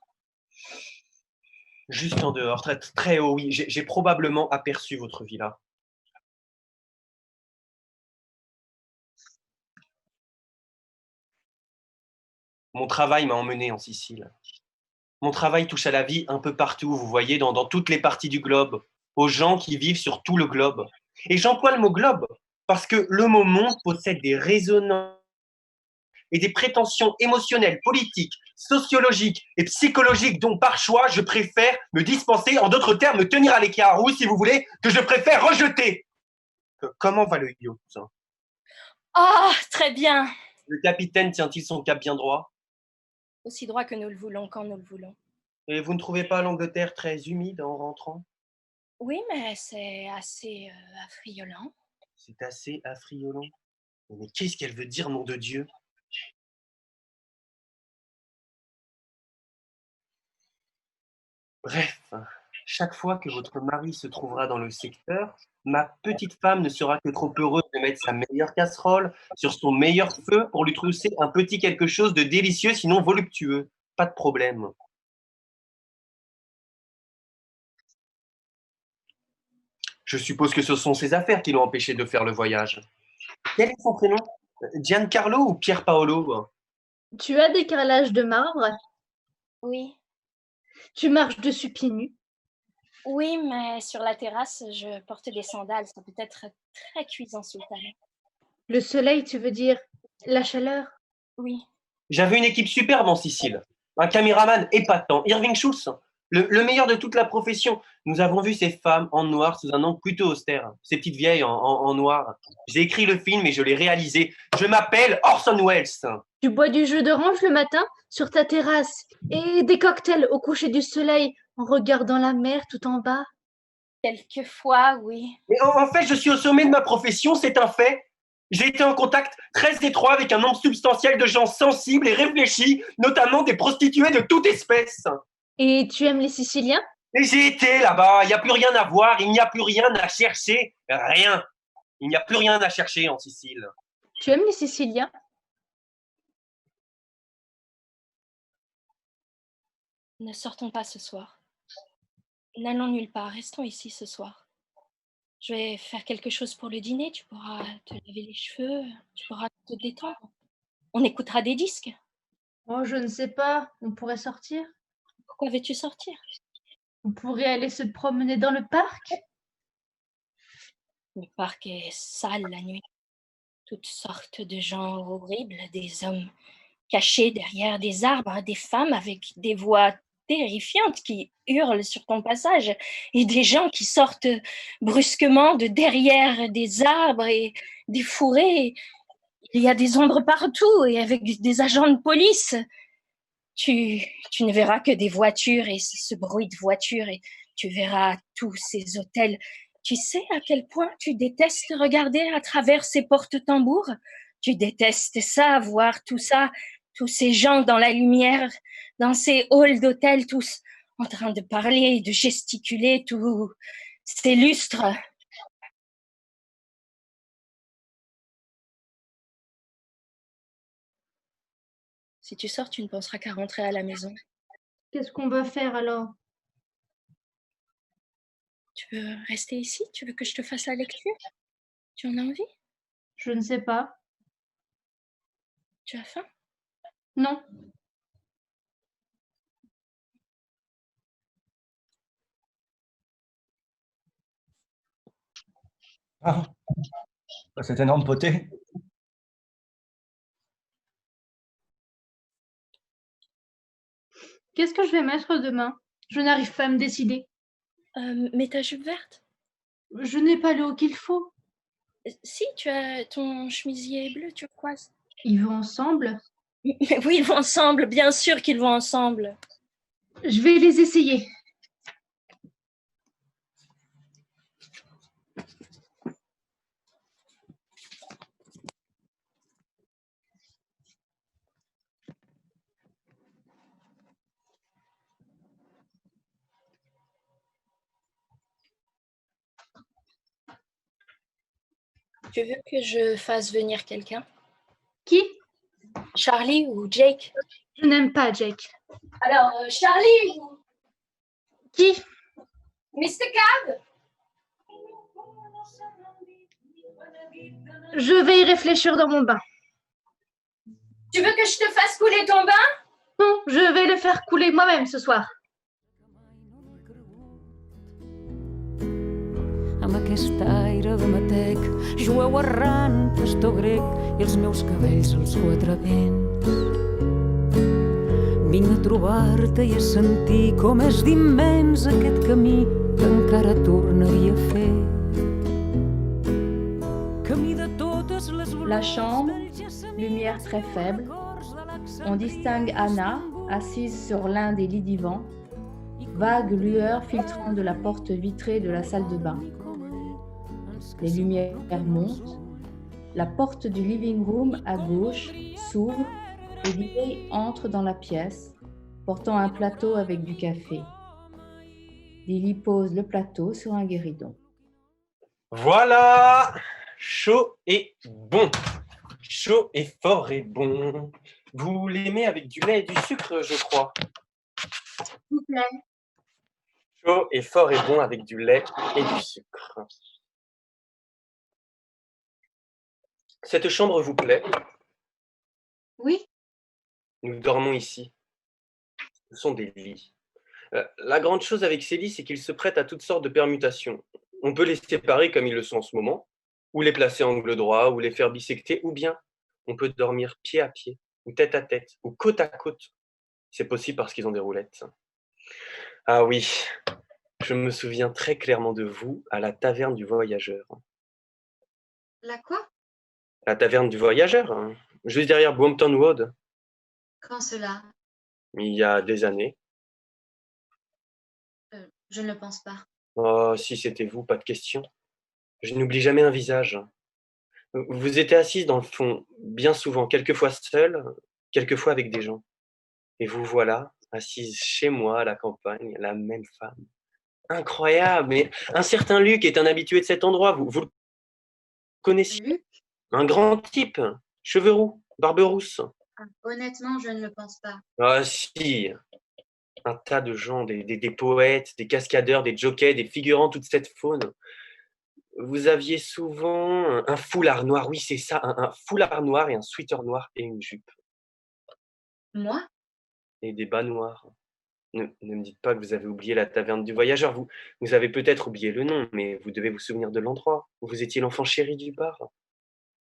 Juste en dehors, très, très haut, oui. J'ai probablement aperçu votre villa. Mon travail m'a emmené en Sicile. Mon travail touche à la vie un peu partout, vous voyez, dans toutes les parties du globe, aux gens qui vivent sur tout le globe. Et j'emploie le mot globe parce que le mot monde possède des résonances et des prétentions émotionnelles, politiques, sociologiques et psychologiques dont par choix je préfère me dispenser, en d'autres termes me tenir à l'écart, ou si vous voulez, que je préfère rejeter. Comment va le yacht? Ah, très bien. Le capitaine tient-il son cap bien droit? Aussi droit que nous le voulons quand nous le voulons. Et vous ne trouvez pas l'Angleterre très humide en rentrant? Oui, mais c'est assez affriolant. C'est assez affriolant. Mais qu'est-ce qu'elle veut dire, nom de Dieu? Bref, chaque fois que votre mari se trouvera dans le secteur, ma petite femme ne sera que trop heureuse de mettre sa meilleure casserole sur son meilleur feu pour lui trousser un petit quelque chose de délicieux, sinon voluptueux. Pas de problème. Je suppose que ce sont ses affaires qui l'ont empêché de faire le voyage. Quel est son prénom? Giancarlo ou Pier Paolo? Tu as des carrelages de marbre? Oui. Tu marches dessus pieds nus? Oui, mais sur la terrasse, je porte des sandales. Ça peut être très cuisant sous le talon. Le soleil, tu veux dire? La chaleur? Oui. J'avais une équipe superbe en Sicile. Un caméraman épatant, Irving Schultz, le meilleur de toute la profession. Nous avons vu ces femmes en noir sous un angle plutôt austère, ces petites vieilles en noir. J'ai écrit le film et je l'ai réalisé. Je m'appelle Orson Welles. Tu bois du jus d'orange le matin sur ta terrasse et des cocktails au coucher du soleil en regardant la mer tout en bas? Quelquefois, oui. Mais en fait, je suis au sommet de ma profession, c'est un fait. J'ai été en contact très étroit avec un nombre substantiel de gens sensibles et réfléchis, notamment des prostituées de toute espèce. Et tu aimes les Siciliens? Et j'ai été là-bas, il n'y a plus rien à voir, il n'y a plus rien à chercher, rien. Il n'y a plus rien à chercher en Sicile. Tu aimes les Siciliens? Ne sortons pas ce soir. N'allons nulle part, restons ici ce soir. Je vais faire quelque chose pour le dîner, tu pourras te laver les cheveux, tu pourras te détendre. On écoutera des disques. Oh, je ne sais pas, on pourrait sortir. Pourquoi veux-tu sortir? On pourrait aller se promener dans le parc. Le parc est sale la nuit. Toutes sortes de gens horribles, des hommes cachés derrière des arbres, des femmes avec des voix terrifiantes qui hurlent sur ton passage et des gens qui sortent brusquement de derrière des arbres et des fourrés. Il y a des ombres partout et avec des agents de police. Tu ne verras que des voitures et ce bruit de voitures et tu verras tous ces hôtels. Tu sais à quel point tu détestes regarder à travers ces porte-tambours? Tu détestes ça, voir tout ça, tous ces gens dans la lumière, dans ces halls d'hôtels, tous en train de parler, de gesticuler, tous ces lustres. Si tu sors, tu ne penseras qu'à rentrer à la maison. Qu'est-ce qu'on va faire alors? Tu veux rester ici? Tu veux que je te fasse la lecture? Tu en as envie? Je ne sais pas. Tu as faim? Non. Ah, cet énorme poté. Qu'est-ce que je vais mettre demain? Je n'arrive pas à me décider. Mets ta jupe verte. Je n'ai pas le haut qu'il faut. Si, tu as ton chemisier bleu turquoise. Ils vont ensemble? Mais oui, ils vont ensemble, bien sûr qu'ils vont ensemble. Je vais les essayer. Tu veux que je fasse venir quelqu'un? Qui? Charlie ou Jake? Je n'aime pas Jake. Alors, Charlie ou Qui? Mr. Cab? Je vais y réfléchir dans mon bain. Tu veux que je te fasse couler ton bain? Non, je vais le faire couler moi-même ce soir. Amb aquest aire de matec jueu errant, pastor grec, i els meus cabells als quatre vents. Vinc a trobar-te i a sentir com és d'immens aquest camí que encara tornaria a fer. Camí de totes les La chambre, lumière très faible. On distingue Anna, assise sur l'un des lits divans, vague lueur filtrant de la porte vitrée de la salle de bain. Les lumières montent, la porte du living room à gauche s'ouvre et Lily entre dans la pièce, portant un plateau avec du café. Lily pose le plateau sur un guéridon. Voilà! Chaud et bon. Chaud et fort et bon. Vous l'aimez avec du lait et du sucre, je crois. S'il vous plaît. Chaud et fort et bon avec du lait et du sucre. Cette chambre vous plaît? Oui, Nous dormons ici. Ce sont des lits. La grande chose avec ces lits, c'est qu'ils se prêtent à toutes sortes de permutations. On peut les séparer comme ils le sont en ce moment, ou les placer angle droit, ou les faire bisecter, ou bien on peut dormir pied à pied, ou tête à tête, ou côte à côte. C'est possible parce qu'ils ont des roulettes. Ah oui, je me souviens très clairement de vous à la taverne du voyageur. la quoi? La taverne du voyageur, hein, juste derrière Brompton Road, Quand cela? il y a des années. Je ne le pense pas. Oh, si c'était vous, pas de question. Je n'oublie jamais un visage. Vous étiez assise dans le fond, bien souvent, quelquefois seule, quelquefois avec des gens. Et vous voilà, assise chez moi à la campagne, la même femme. Incroyable, mais un certain Luc est un habitué de cet endroit, vous le connaissiez? Luc? Un grand type, cheveux roux, barbe rousse. Ah, honnêtement, je ne le pense pas. Ah si, un tas de gens, des poètes, des cascadeurs, des jockeys, des figurants, toute cette faune. Vous aviez souvent un foulard noir, oui c'est ça, un foulard noir et un sweater noir et une jupe. Moi? Et des bas noirs. Ne me dites pas que vous avez oublié la taverne du voyageur. Vous avez peut-être oublié le nom, mais vous devez vous souvenir de l'endroit où vous étiez l'enfant chéri du bar.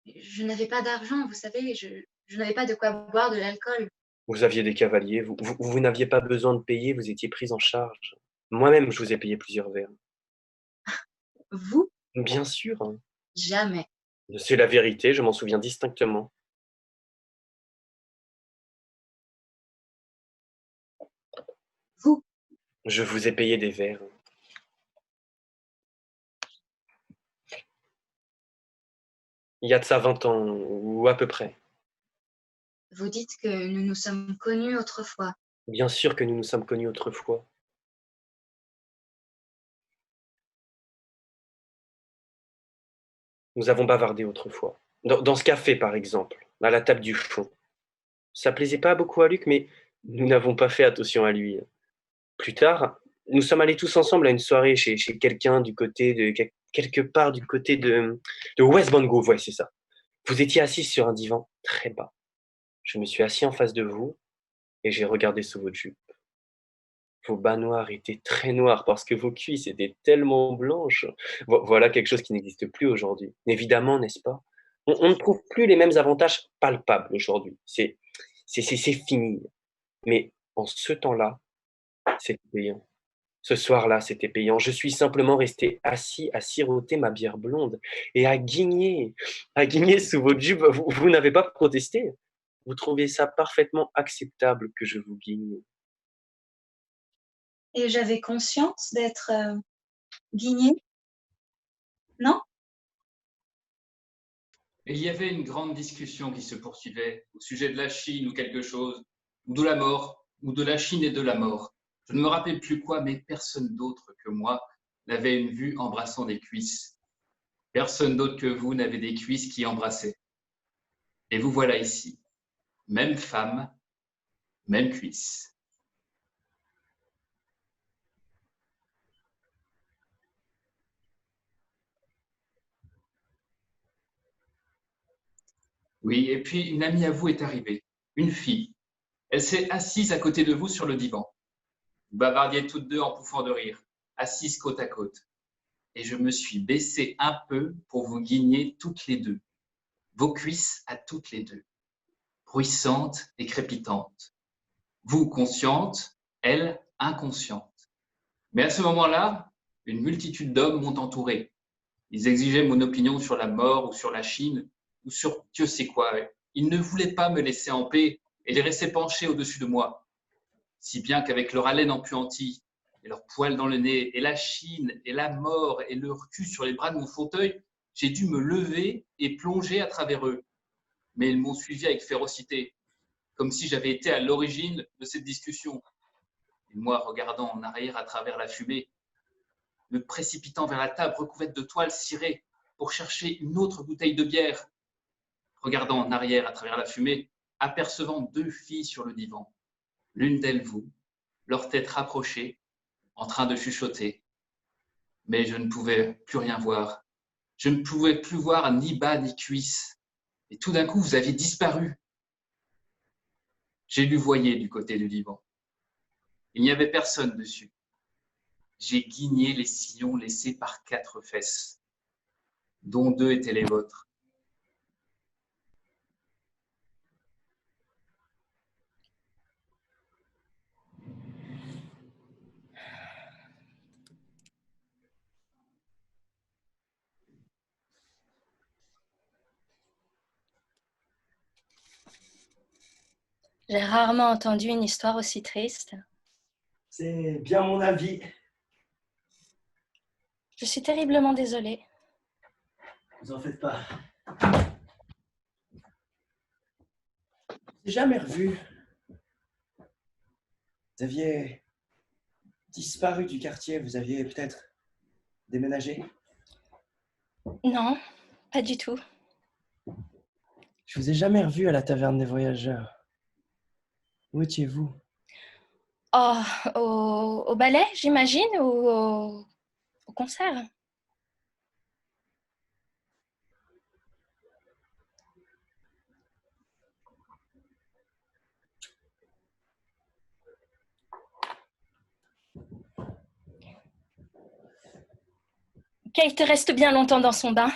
Je n'avais pas d'argent, vous savez, je n'avais pas de quoi boire de l'alcool. Vous aviez des cavaliers, vous n'aviez pas besoin de payer, vous étiez prise en charge. Moi-même, je vous ai payé plusieurs verres. Vous? Bien sûr, hein. Jamais. C'est la vérité, je m'en souviens distinctement. Vous? Je vous ai payé des verres. Il y a de ça 20 ans, ou à peu près. Vous dites que nous nous sommes connus autrefois. Bien sûr que nous nous sommes connus autrefois. Nous avons bavardé autrefois. Dans ce café, par exemple, à la table du fond. Ça plaisait pas beaucoup à Luc, mais nous n'avons pas fait attention à lui. Plus tard, nous sommes allés tous ensemble à une soirée chez quelqu'un du côté de quelque part du côté de West Bangrove, ouais, c'est ça. Vous étiez assis sur un divan très bas. Je me suis assis en face de vous et j'ai regardé sous votre jupe. Vos bas noirs étaient très noirs parce que vos cuisses étaient tellement blanches. Voilà quelque chose qui n'existe plus aujourd'hui. Évidemment, n'est-ce pas? On ne trouve plus les mêmes avantages palpables aujourd'hui. C'est fini. Mais en ce temps-là, c'était payant. Ce soir-là, c'était payant. Je suis simplement resté assis à siroter ma bière blonde et à guigner sous votre jupe. Vous n'avez pas protesté. Vous trouvez ça parfaitement acceptable que je vous guigne. Et j'avais conscience d'être guignée, non? Et il y avait une grande discussion qui se poursuivait au sujet de la Chine ou quelque chose, ou de la mort, ou de la Chine et de la mort. Je ne me rappelle plus quoi, mais personne d'autre que moi n'avait une vue embrassant des cuisses. Personne d'autre que vous n'avait des cuisses qui embrassaient. Et vous voilà ici. Même femme, même cuisse. Oui, et puis une amie à vous est arrivée, une fille. Elle s'est assise à côté de vous sur le divan. Vous bavardiez toutes deux en pouffant de rire, assises côte à côte. Et je me suis baissé un peu pour vous guigner toutes les deux. Vos cuisses à toutes les deux, bruissantes et crépitantes. Vous consciente, elle inconsciente. Mais à ce moment-là, une multitude d'hommes m'ont entouré. Ils exigeaient mon opinion sur la mort ou sur la Chine ou sur Dieu sait quoi. Ils ne voulaient pas me laisser en paix et les rester penchés au-dessus de moi. Si bien qu'avec leur haleine empuantie et leurs poils dans le nez et la Chine et la mort et leur cul sur les bras de mon fauteuil, j'ai dû me lever et plonger à travers eux. Mais ils m'ont suivi avec férocité, comme si j'avais été à l'origine de cette discussion. Et moi, regardant en arrière à travers la fumée, me précipitant vers la table recouverte de toile cirée pour chercher une autre bouteille de bière, regardant en arrière à travers la fumée, apercevant deux filles sur le divan, l'une d'elles vous, leurs têtes rapprochées, en train de chuchoter. Mais je ne pouvais plus rien voir. Je ne pouvais plus voir ni bas ni cuisses. Et tout d'un coup, vous aviez disparu. J'ai luvoyé du côté du divan. Il n'y avait personne dessus. J'ai guigné les sillons laissés par 4 fesses, dont 2 étaient les vôtres. J'ai rarement entendu une histoire aussi triste. C'est bien mon avis. Je suis terriblement désolée. Vous en faites pas. J'ai jamais revu. Vous aviez disparu du quartier, vous aviez peut-être déménagé? Non, pas du tout. Je vous ai jamais revu à la taverne des voyageurs. Où étiez-vous? Oh, au ballet, j'imagine, ou au concert? Kate reste bien longtemps dans son bain.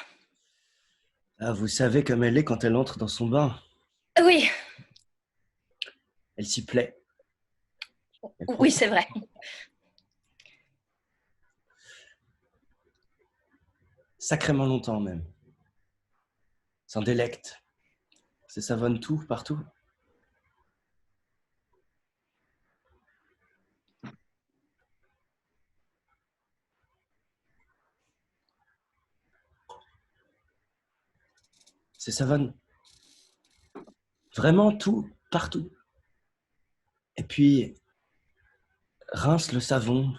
Ah, vous savez comme elle est quand elle entre dans son bain. Oui, Elle s'y plaît. oui, c'est vrai. Sacrément longtemps même. S'en délecte. Ça savonne tout, partout. C'est savonne. Vraiment tout, partout. Et puis, rince le savon,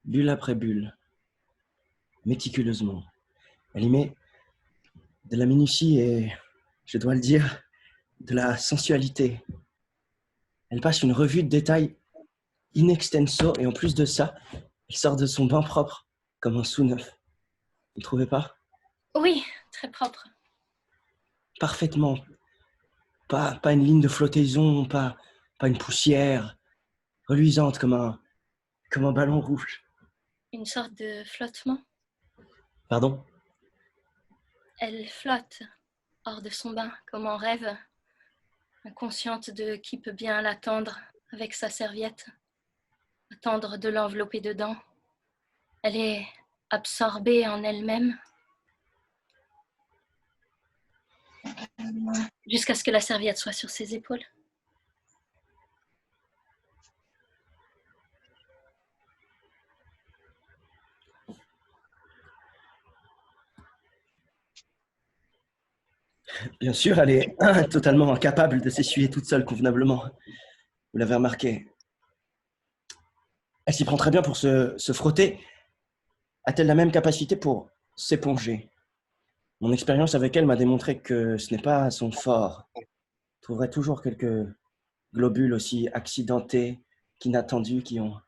bulle après bulle, méticuleusement. Elle y met de la minutie et, je dois le dire, de la sensualité. Elle passe une revue de détails in extenso et en plus de ça, elle sort de son bain propre comme un sous-neuf. Vous ne trouvez pas? Oui, très propre. Parfaitement. Pas une ligne de flottaison, pas une poussière reluisante comme un ballon rouge. Une sorte de flottement. Pardon? Elle flotte hors de son bain, comme en rêve, inconsciente de qui peut bien l'attendre avec sa serviette, attendre de l'envelopper dedans. Elle est absorbée en elle-même, jusqu'à ce que la serviette soit sur ses épaules. Bien sûr, elle est totalement incapable de s'essuyer toute seule convenablement. Vous l'avez remarqué. Elle s'y prend très bien pour se frotter. A-t-elle la même capacité pour s'éponger? Mon expérience avec elle m'a démontré que ce n'est pas son fort. Vous trouverez toujours quelques globules aussi accidentés qu'inattendus qui ont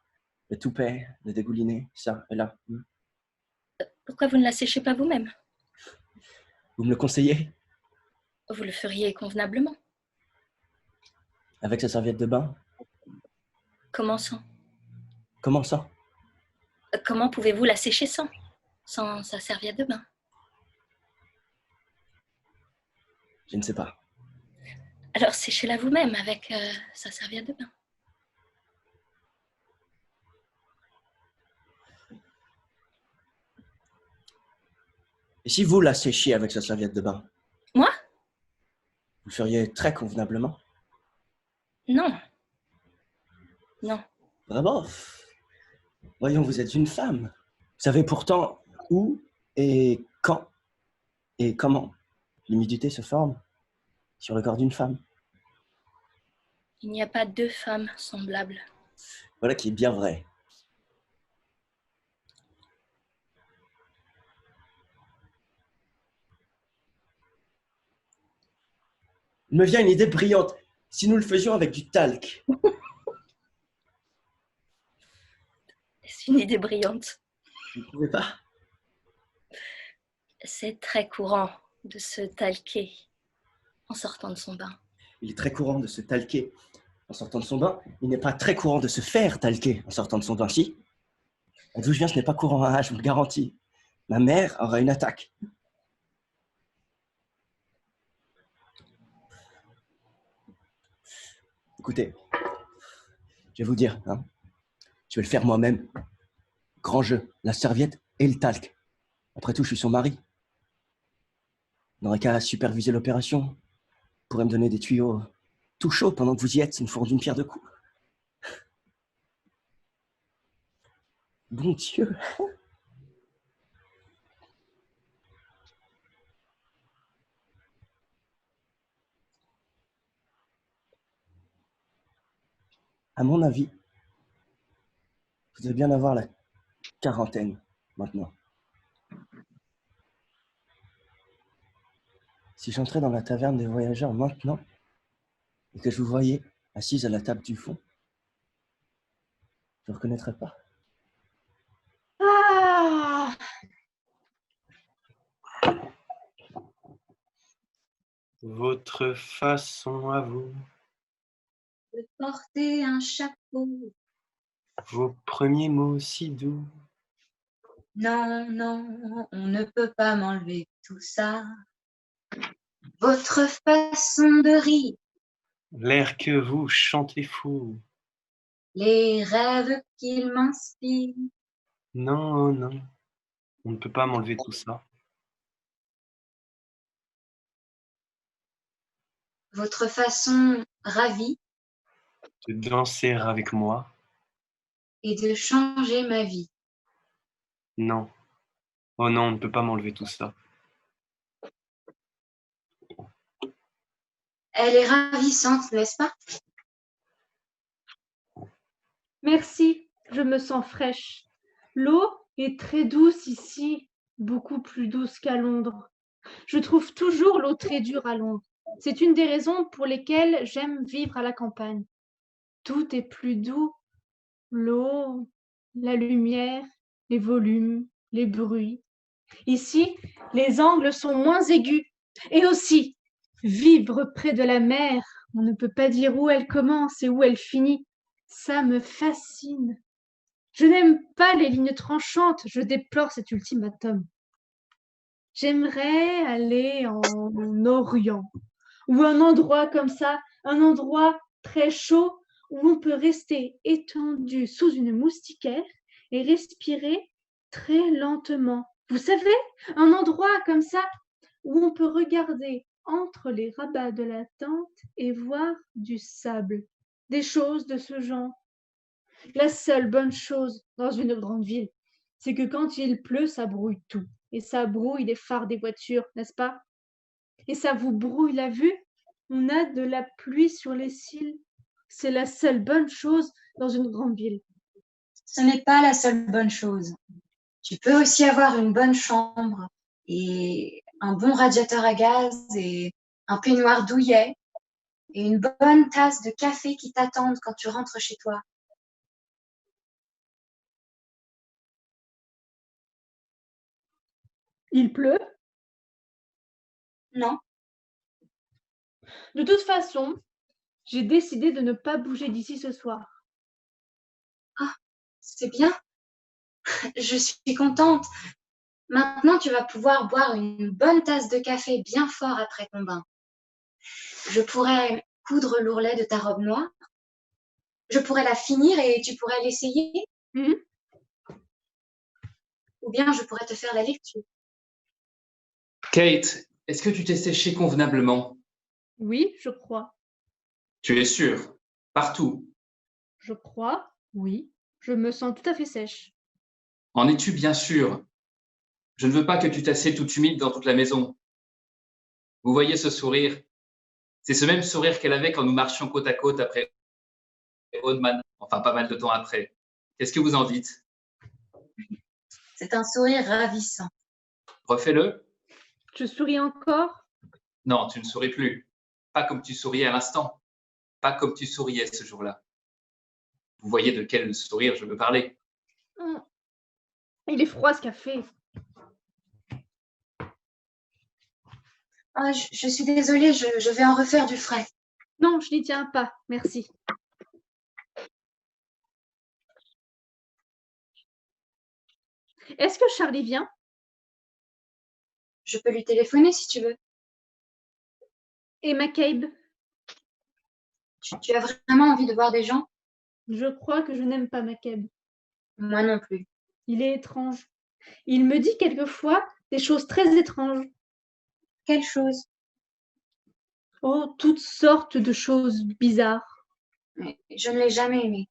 le toupet, le dégouliné, ça et là. Pourquoi vous ne la séchez pas vous-même? Vous me le conseillez? Vous le feriez convenablement. Avec sa serviette de bain? Comment sans? Comment ça? Comment pouvez-vous la sécher sans sa serviette de bain? Je ne sais pas. Alors séchez-la vous-même avec sa serviette de bain. Et si vous la séchiez avec sa serviette de bain? Moi? Vous le feriez très convenablement? Non. Non. Vraiment? Voyons, vous êtes une femme. Vous savez pourtant où et quand et comment l'humidité se forme sur le corps d'une femme. Il n'y a pas deux femmes semblables. Voilà qui est bien vrai. Il me vient une idée brillante. Si nous le faisions avec du talc. C'est une idée brillante. Vous ne pouvez pas? C'est très courant de se talquer en sortant de son bain. Il est très courant de se talquer en sortant de son bain. Il n'est pas très courant de se faire talquer en sortant de son bain. Si. D'où je viens, ce n'est pas courant, hein, je vous le garantis. Ma mère aura une attaque. Écoutez, je vais vous dire, hein, je vais le faire moi-même. Grand jeu, la serviette et le talc. Après tout, je suis son mari. Il n'aurait qu'à superviser l'opération. Il pourrait me donner des tuyaux tout chauds pendant que vous y êtes. C'est une fourre d'une pierre deux coups. Bon Dieu! À mon avis, vous devez bien avoir la quarantaine maintenant. Si j'entrais dans la taverne des voyageurs maintenant et que je vous voyais assise à la table du fond, je ne reconnaîtrais pas. Ah! Votre façon à vous, De porter un chapeau. vos premiers mots si doux, Non, non, on ne peut pas m'enlever tout ça. Votre façon de rire, l'air que vous chantez fou. les rêves qu'il m'inspire. Non, non, on ne peut pas m'enlever tout ça. Votre façon ravie De danser avec moi, et de changer ma vie. non. Oh non, on ne peut pas m'enlever tout ça. Elle est ravissante, n'est-ce pas? Merci, je me sens fraîche. L'eau est très douce ici, beaucoup plus douce qu'à Londres. Je trouve toujours l'eau très dure à Londres. C'est une des raisons pour lesquelles j'aime vivre à la campagne. Tout est plus doux. L'eau, la lumière, les volumes, les bruits. Ici, les angles sont moins aigus. Et aussi, vivre près de la mer, on ne peut pas dire où elle commence et où elle finit. Ça me fascine. Je n'aime pas les lignes tranchantes, je déplore cet ultimatum. J'aimerais aller en Orient, ou un endroit comme ça, un endroit très chaud où on peut rester étendu sous une moustiquaire et respirer très lentement. Vous savez, un endroit comme ça où on peut regarder entre les rabats de la tente et voir du sable, des choses de ce genre. La seule bonne chose dans une grande ville, c'est que quand il pleut, ça brouille tout. Et ça brouille les phares des voitures, n'est-ce pas? Et ça vous brouille la vue. On a de la pluie sur les cils. C'est la seule bonne chose dans une grande ville. Ce n'est pas la seule bonne chose. Tu peux aussi avoir une bonne chambre et un bon radiateur à gaz et un peignoir douillet et une bonne tasse de café qui t'attendent quand tu rentres chez toi. Il pleut? Non, De toute façon, j'ai décidé de ne pas bouger d'ici ce soir. c'est bien. Je suis contente. Maintenant, tu vas pouvoir boire une bonne tasse de café bien fort après ton bain. Je pourrais coudre l'ourlet de ta robe noire. Je pourrais la finir et tu pourrais l'essayer. Ou bien je pourrais te faire la lecture. Kate, est-ce que tu t'es séchée convenablement? Oui, je crois. Tu es sûre? Partout? Je crois, oui. Je me sens tout à fait sèche. En es-tu bien sûre? Je ne veux pas que tu t'assieds toute humide dans toute la maison. Vous voyez ce sourire? C'est ce même sourire qu'elle avait quand nous marchions côte à côte après Rodman, enfin pas mal de temps après. Qu'est-ce que vous en dites? C'est un sourire ravissant. Refais-le? Je souris encore? Non, tu ne souris plus. Pas comme tu souriais à l'instant. Pas comme tu souriais ce jour-là. Vous voyez de quel sourire je veux parler? Il est froid ce café. Ah, je suis désolée, je vais en refaire du frais. Non, je n'y tiens pas, merci. Est-ce que Charlie vient? Je peux lui téléphoner si tu veux. Et McCabe? Tu as vraiment envie de voir des gens? Je crois que je n'aime pas McCabe. Moi non plus. Il est étrange. Il me dit quelquefois des choses très étranges. Quelle chose? Oh, toutes sortes de choses bizarres. Mais je ne l'ai jamais aimé.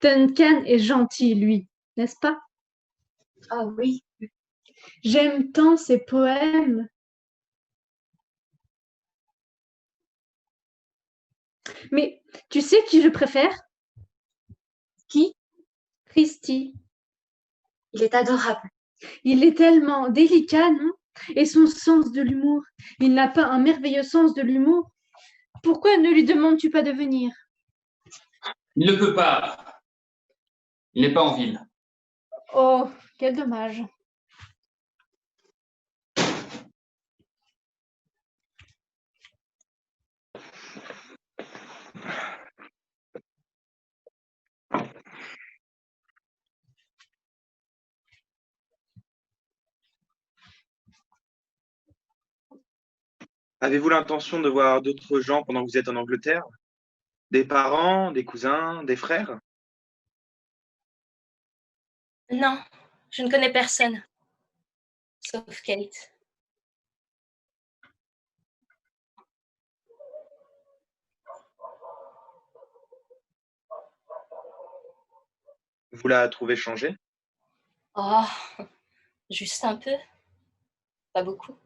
Duncan est gentil, lui, n'est-ce pas? Oh oui. J'aime tant ses poèmes. Mais tu sais qui je préfère? Qui? Christy. Il est adorable. Il est tellement délicat, non? Et son sens de l'humour. Il n'a pas un merveilleux sens de l'humour? Pourquoi ne lui demandes-tu pas de venir? Il ne peut pas. Il n'est pas en ville. Oh, quel dommage. Avez-vous l'intention de voir d'autres gens pendant que vous êtes en Angleterre? Des parents, des cousins, des frères? Non, je ne connais personne, sauf Kate. Vous la trouvez changée? Oh, juste un peu, pas beaucoup.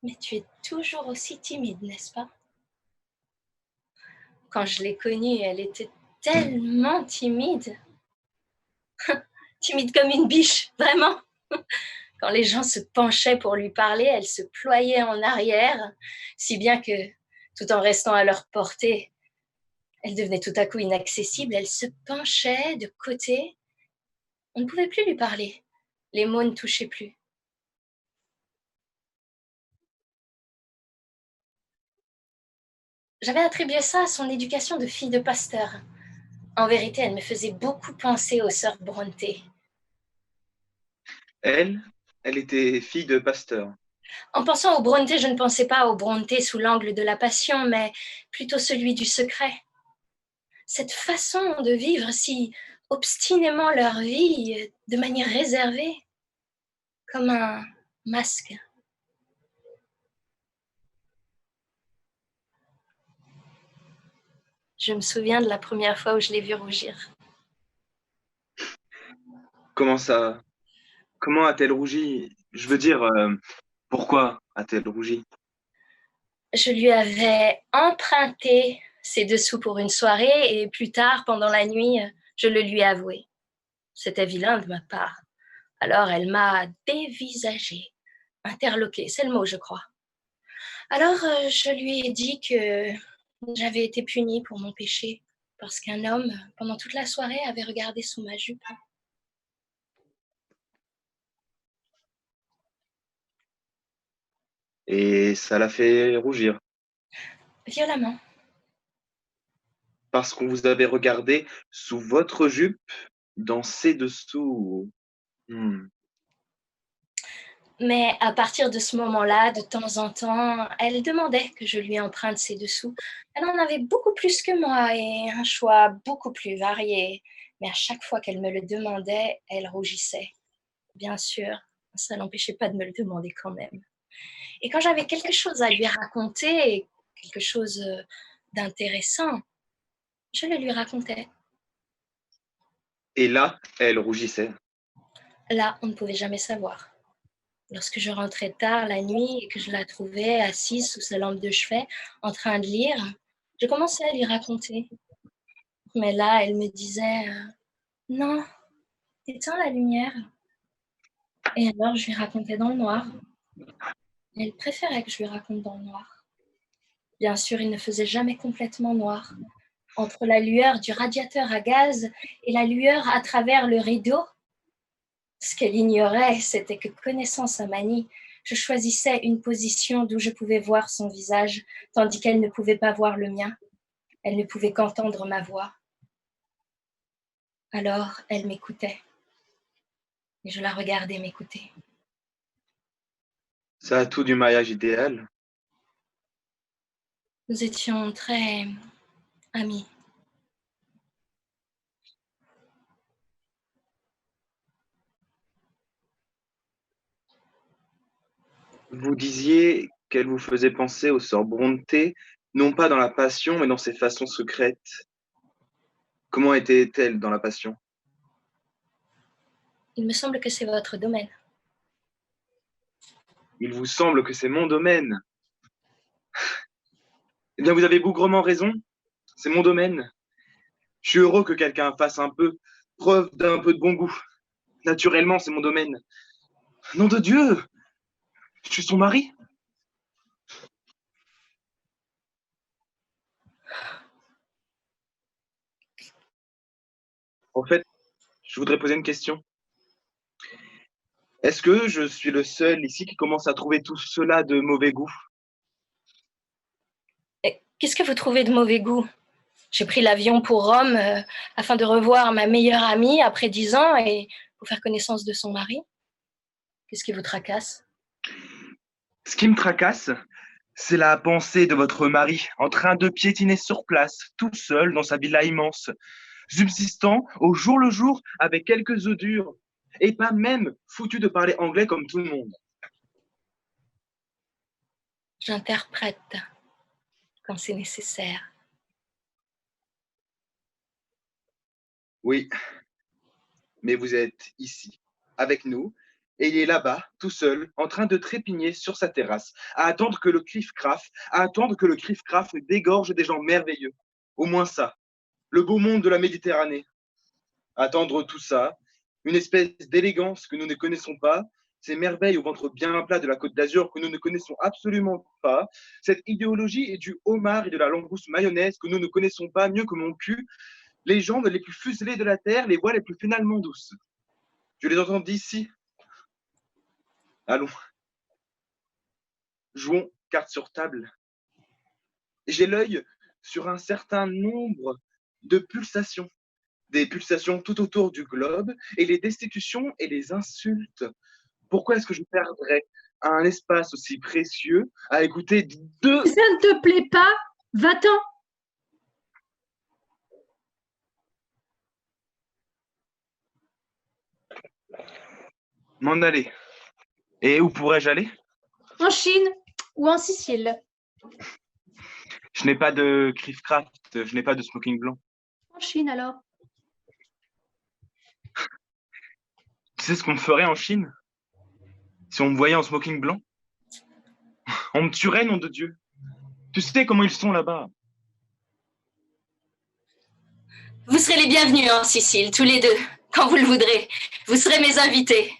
Mais tu es toujours aussi timide, n'est-ce pas? Quand je l'ai connue, elle était tellement timide. Timide comme une biche, vraiment. Quand les gens se penchaient pour lui parler, elle se ployait en arrière, si bien que, tout en restant à leur portée, elle devenait tout à coup inaccessible. Elle se penchait de côté. On ne pouvait plus lui parler. Les mots ne touchaient plus. J'avais attribué ça à son éducation de fille de pasteur. En vérité, elle me faisait beaucoup penser aux sœurs Brontë. Elle était fille de pasteur. En pensant aux Brontë, je ne pensais pas aux Brontë sous l'angle de la passion, mais plutôt celui du secret. Cette façon de vivre si obstinément leur vie de manière réservée, comme un masque. Je me souviens de la première fois où je l'ai vue rougir. Comment ça? Comment a-t-elle rougi? Je veux dire, pourquoi a-t-elle rougi? Je lui avais emprunté ses dessous pour une soirée et plus tard, pendant la nuit, je le lui ai avoué. C'était vilain de ma part. Alors elle m'a dévisagée, interloquée, c'est le mot, je crois. Alors je lui ai dit que j'avais été punie pour mon péché parce qu'un homme, pendant toute la soirée, avait regardé sous ma jupe. Et ça l'a fait rougir. Violemment. Parce qu'on vous avait regardé sous votre jupe, dans ses dessous. Mais à partir de ce moment-là, de temps en temps, elle demandait que je lui emprunte ses dessous. Elle en avait beaucoup plus que moi et un choix beaucoup plus varié. Mais à chaque fois qu'elle me le demandait, elle rougissait. Bien sûr, ça n'empêchait pas de me le demander quand même. Et quand j'avais quelque chose à lui raconter, quelque chose d'intéressant, je le lui racontais. Et là, elle rougissait. Là, on ne pouvait jamais savoir. Lorsque je rentrais tard la nuit et que je la trouvais assise sous sa lampe de chevet, en train de lire, je commençais à lui raconter. Mais là, elle me disait « Non, éteins la lumière ». Et alors, je lui racontais dans le noir. Elle préférait que je lui raconte dans le noir. Bien sûr, il ne faisait jamais complètement noir. Entre la lueur du radiateur à gaz et la lueur à travers le rideau, ce qu'elle ignorait, c'était que, connaissant sa manie, je choisissais une position d'où je pouvais voir son visage, tandis qu'elle ne pouvait pas voir le mien. Elle ne pouvait qu'entendre ma voix. Alors, elle m'écoutait. Et je la regardais m'écouter. Ça a tout du mariage idéal. Nous étions très amis. Vous disiez qu'elle vous faisait penser aux sœurs Brontë, non pas dans la passion, mais dans ses façons secrètes. Comment était-elle dans la passion? Il me semble que c'est votre domaine. Il vous semble que c'est mon domaine. Eh bien, vous avez bougrement raison. C'est mon domaine. Je suis heureux que quelqu'un fasse un peu preuve d'un peu de bon goût. Naturellement, c'est mon domaine. Nom de Dieu! Je suis son mari. En fait, je voudrais poser une question. Est-ce que je suis le seul ici qui commence à trouver tout cela de mauvais goût? Qu'est-ce que vous trouvez de mauvais goût? J'ai pris l'avion pour Rome afin de revoir ma meilleure amie après 10 ans et pour faire connaissance de son mari. Qu'est-ce qui vous tracasse? Ce qui me tracasse, c'est la pensée de votre mari en train de piétiner sur place, tout seul dans sa villa immense, subsistant au jour le jour avec quelques œufs durs, et pas même foutu de parler anglais comme tout le monde. J'interprète quand c'est nécessaire. Oui, mais vous êtes ici, avec nous, et il est là-bas, tout seul, en train de trépigner sur sa terrasse, à attendre que le Cliff-Craft, dégorge des gens merveilleux. Au moins ça, le beau monde de la Méditerranée. Attendre tout ça, une espèce d'élégance que nous ne connaissons pas, ces merveilles au ventre bien plat de la Côte d'Azur que nous ne connaissons absolument pas, cette idéologie du homard et de la langouste mayonnaise que nous ne connaissons pas mieux que mon cul, les jambes les plus fuselées de la terre, les voix les plus finalement douces. Je les entends d'ici. Allons. Jouons carte sur table. J'ai l'œil sur un certain nombre de pulsations, des pulsations tout autour du globe, et les destitutions et les insultes. Pourquoi est-ce que je perdrais un espace aussi précieux à écouter deux... Si ça ne te plaît pas, va-t'en. M'en aller. Et où pourrais-je aller? En Chine ou en Sicile. Je n'ai pas de Criffcraft, je n'ai pas de smoking blanc. En Chine alors. Tu sais ce qu'on me ferait en Chine si on me voyait en smoking blanc? On me tuerait, nom de Dieu. Tu sais comment ils sont là-bas. Vous serez les bienvenus en Sicile, tous les deux, quand vous le voudrez. Vous serez mes invités.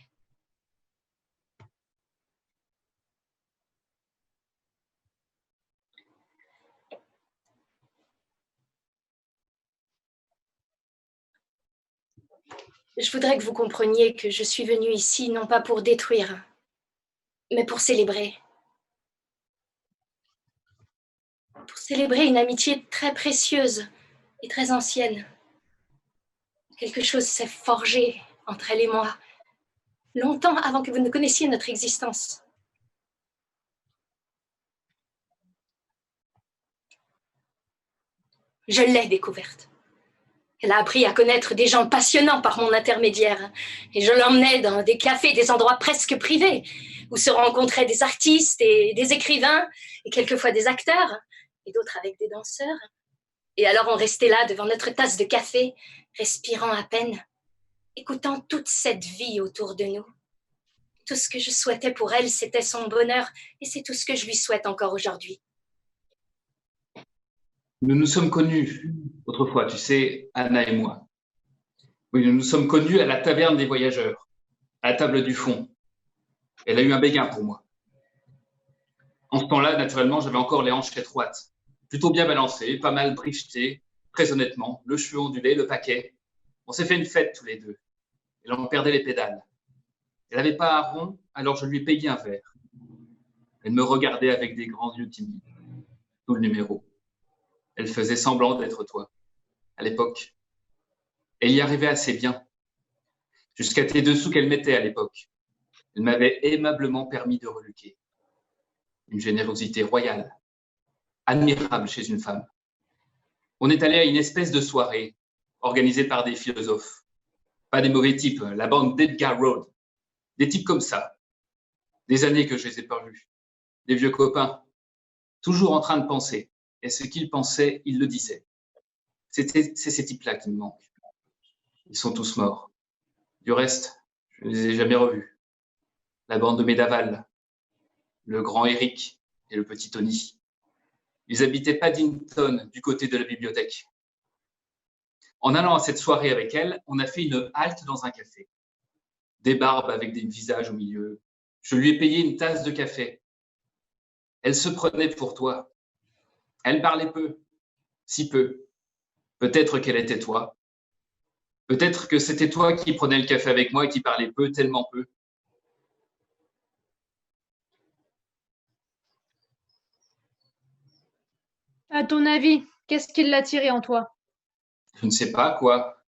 Je voudrais que vous compreniez que je suis venue ici non pas pour détruire, mais pour célébrer. Pour célébrer une amitié très précieuse et très ancienne. Quelque chose s'est forgé entre elle et moi, longtemps avant que vous ne connaissiez notre existence. Je l'ai découverte. Elle a appris à connaître des gens passionnants par mon intermédiaire. Et je l'emmenais dans des cafés, des endroits presque privés, où se rencontraient des artistes et des écrivains, et quelquefois des acteurs, et d'autres avec des danseurs. Et alors on restait là devant notre tasse de café, respirant à peine, écoutant toute cette vie autour de nous. Tout ce que je souhaitais pour elle, c'était son bonheur, et c'est tout ce que je lui souhaite encore aujourd'hui. Nous nous sommes connus autrefois, tu sais, Anna et moi. Oui, nous nous sommes connus à la taverne des voyageurs, à la table du fond. Elle a eu un béguin pour moi. En ce temps-là, naturellement, j'avais encore les hanches étroites, plutôt bien balancées, pas mal briquetées, très honnêtement, le cheveu ondulé, le paquet. On s'est fait une fête tous les deux. Elle en perdait les pédales. Elle n'avait pas un rond, alors je lui ai payé un verre. Elle me regardait avec des grands yeux timides. Tout le numéro. Elle faisait semblant d'être toi, à l'époque. Elle y arrivait assez bien, jusqu'à tes dessous qu'elle mettait à l'époque. Elle m'avait aimablement permis de reluquer. Une générosité royale, admirable chez une femme. On est allé à une espèce de soirée, organisée par des philosophes. Pas des mauvais types, la bande d'Edgar Road. Des types comme ça. Des années que je les ai pas vus. Des vieux copains, toujours en train de penser. Et ce qu'ils pensaient, ils le disaient. C'est ces types-là qui me manquent. Ils sont tous morts. Du reste, je ne les ai jamais revus. La bande de Médaval, le grand Eric et le petit Tony. Ils habitaient Paddington, du côté de la bibliothèque. En allant à cette soirée avec elle, on a fait une halte dans un café. Des barbes avec des visages au milieu. Je lui ai payé une tasse de café. Elle se prenait pour toi. Elle parlait peu, si peu. Peut-être qu'elle était toi. Peut-être que c'était toi qui prenais le café avec moi et qui parlais peu, tellement peu. À ton avis, qu'est-ce qui l'attirait en toi? Je ne sais pas quoi.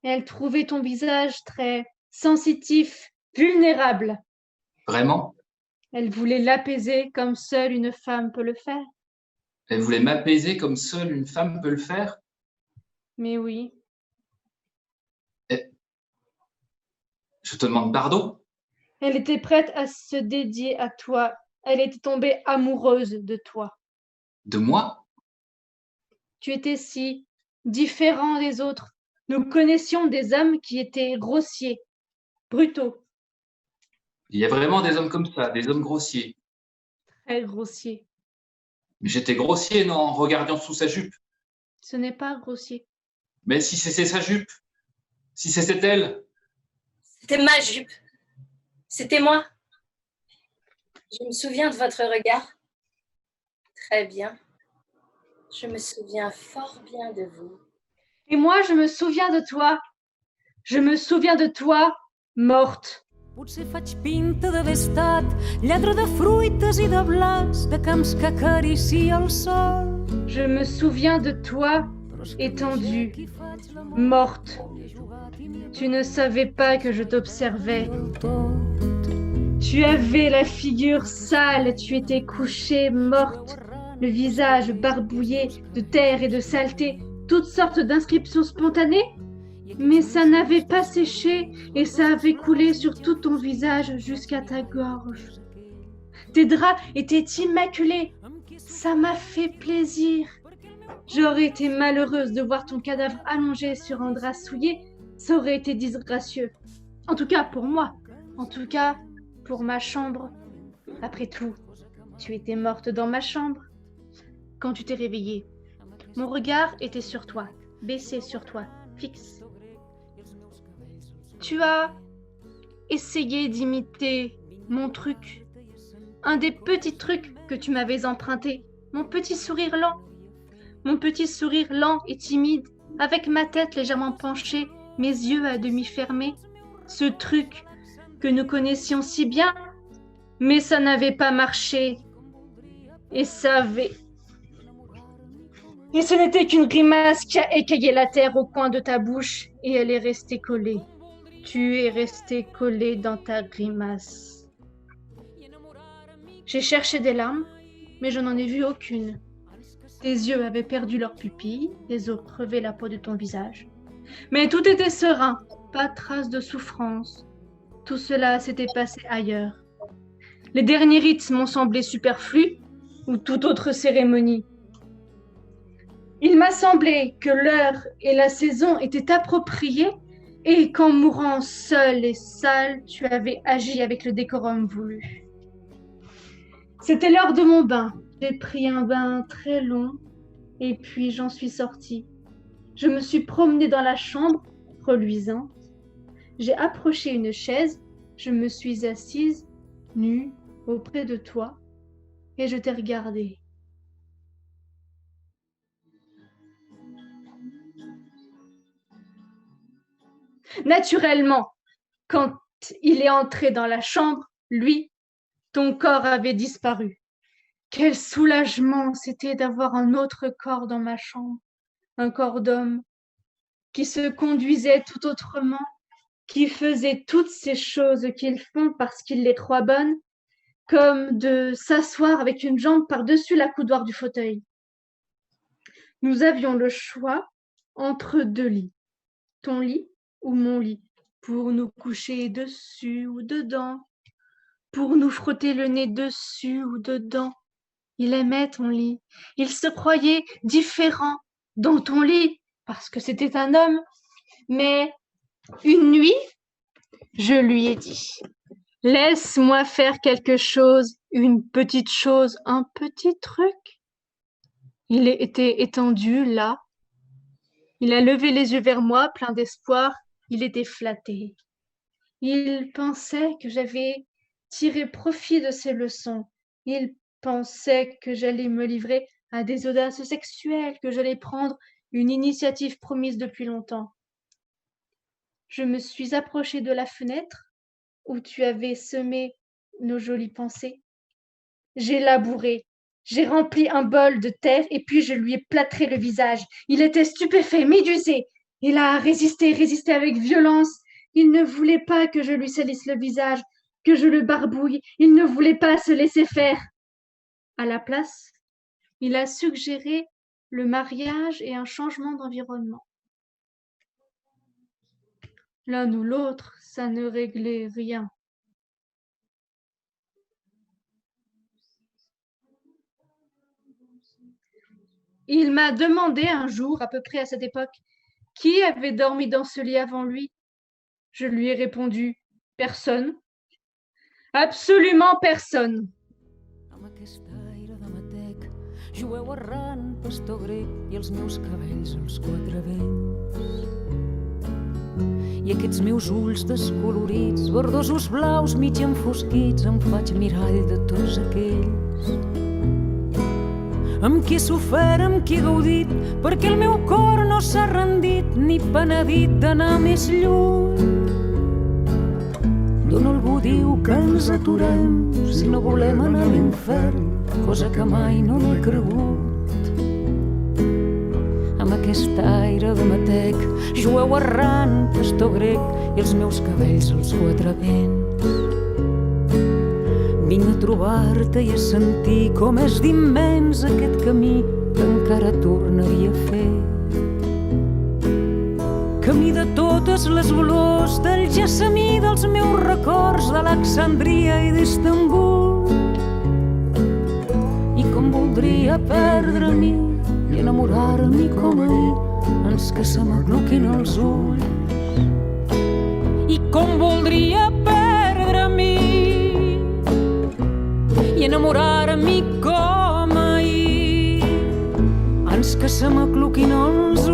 Elle trouvait ton visage très sensitif, vulnérable. Vraiment? Elle voulait l'apaiser comme seule une femme peut le faire. Elle voulait m'apaiser comme seule une femme peut le faire? Mais oui. Je te demande pardon? Elle était prête à se dédier à toi. Elle était tombée amoureuse de toi. De moi? Tu étais si différent des autres. Nous connaissions des hommes qui étaient grossiers, brutaux. Il y a vraiment des hommes comme ça, des hommes grossiers. Très grossiers. Mais j'étais grossier, non, en regardant sous sa jupe. Ce n'est pas grossier. Mais si c'était sa jupe, si c'était elle. C'était ma jupe. C'était moi. Je me souviens de votre regard. Très bien. Je me souviens fort bien de vous. Et moi, je me souviens de toi. Je me souviens de toi, morte. Potser faig pinta d'haver estat lladre de fruites i de blats, de camps que acaricia el sol. Je me souviens de toi, étendue, morte. Tu ne savais pas que je t'observais. Tu avais la figure sale, tu étais couchée, morte, le visage barbouillé de terre et de saleté, toutes sortes d'inscriptions spontanées. Mais ça n'avait pas séché et ça avait coulé sur tout ton visage jusqu'à ta gorge. Tes draps étaient immaculés. Ça m'a fait plaisir. J'aurais été malheureuse de voir ton cadavre allongé sur un drap souillé. Ça aurait été disgracieux. En tout cas pour moi. En tout cas pour ma chambre. Après tout, tu étais morte dans ma chambre. Quand tu t'es réveillée, mon regard était sur toi, baissé sur toi, fixe. Tu as essayé d'imiter mon truc, un des petits trucs que tu m'avais emprunté, mon petit sourire lent et timide, avec ma tête légèrement penchée, mes yeux à demi fermés, ce truc que nous connaissions si bien, mais ça n'avait pas marché, et ce n'était qu'une grimace qui a écaillé la terre au coin de ta bouche, et elle est restée collée. Tu es resté collé dans ta grimace. J'ai cherché des larmes, mais je n'en ai vu aucune. Tes yeux avaient perdu leurs pupilles, les os crevaient la peau de ton visage. Mais tout était serein, pas trace de souffrance. Tout cela s'était passé ailleurs. Les derniers rites m'ont semblé superflus, ou toute autre cérémonie. Il m'a semblé que l'heure et la saison étaient appropriées, et qu'en mourant seule et sale, tu avais agi avec le décorum voulu. C'était l'heure de mon bain. J'ai pris un bain très long, et puis j'en suis sortie. Je me suis promenée dans la chambre, reluisante. J'ai approché une chaise, je me suis assise, nue, auprès de toi, et je t'ai regardée. Naturellement, quand il est entré dans la chambre, lui, ton corps avait disparu. Quel soulagement c'était d'avoir un autre corps dans ma chambre, un corps d'homme qui se conduisait tout autrement, qui faisait toutes ces choses qu'ils font parce qu'ils les croient bonnes, comme de s'asseoir avec une jambe par-dessus la coudoir du fauteuil. Nous avions le choix entre deux lits, ton lit ou mon lit, pour nous coucher dessus ou dedans, pour nous frotter le nez dessus ou dedans. Il aimait ton lit, il se croyait différent dans ton lit, parce que c'était un homme. Mais une nuit, je lui ai dit, laisse-moi faire quelque chose, une petite chose, un petit truc. Il était étendu là. Il a levé les yeux vers moi, plein d'espoir. Il était flatté. Il pensait que j'avais tiré profit de ses leçons. Il pensait que j'allais me livrer à des audaces sexuelles, que j'allais prendre une initiative promise depuis longtemps. Je me suis approchée de la fenêtre où tu avais semé nos jolies pensées. J'ai labouré, j'ai rempli un bol de terre et puis je lui ai plâtré le visage. Il était stupéfait, médusé. Il a résisté avec violence. Il ne voulait pas que je lui salisse le visage, que je le barbouille. Il ne voulait pas se laisser faire. À la place, il a suggéré le mariage et un changement d'environnement. L'un ou l'autre, ça ne réglait rien. Il m'a demandé un jour, à peu près à cette époque, qui avait dormi dans ce lit avant lui. Je lui ai répondu, personne. Absolument personne. Amb aquest aire de matec jugueu errant, pastor grec, i els meus cabells als quatre vents. i aquests meus ulls descolorits, verdosos blaus mig enfosquits, em faig mirall de tots aquells amb qui he sofert, amb qui he gaudit, perquè el meu cor no s'ha rendit ni penedit d'anar més lluny. D'on algú diu que ens aturem si no volem anar a l'infern, cosa que mai no n'he cregut. Amb aquest aire de matec, jueu errant, pastor grec, i els meus cabells als quatre vents. Vinc a trobar-te i a sentir com és d'immens aquest camí que encara tornaria a fer. Camí de totes les olors, del gessamí dels meus records, d'Alexandria i d'Istanbul. I com voldria perdre-m'hi i enamorar-m'hi com ahir, ens que se m'acluquin els ulls. I com voldria perdre-m'hi i enamorar-m'hi com ahir, ans que se m'acluquin els ulls.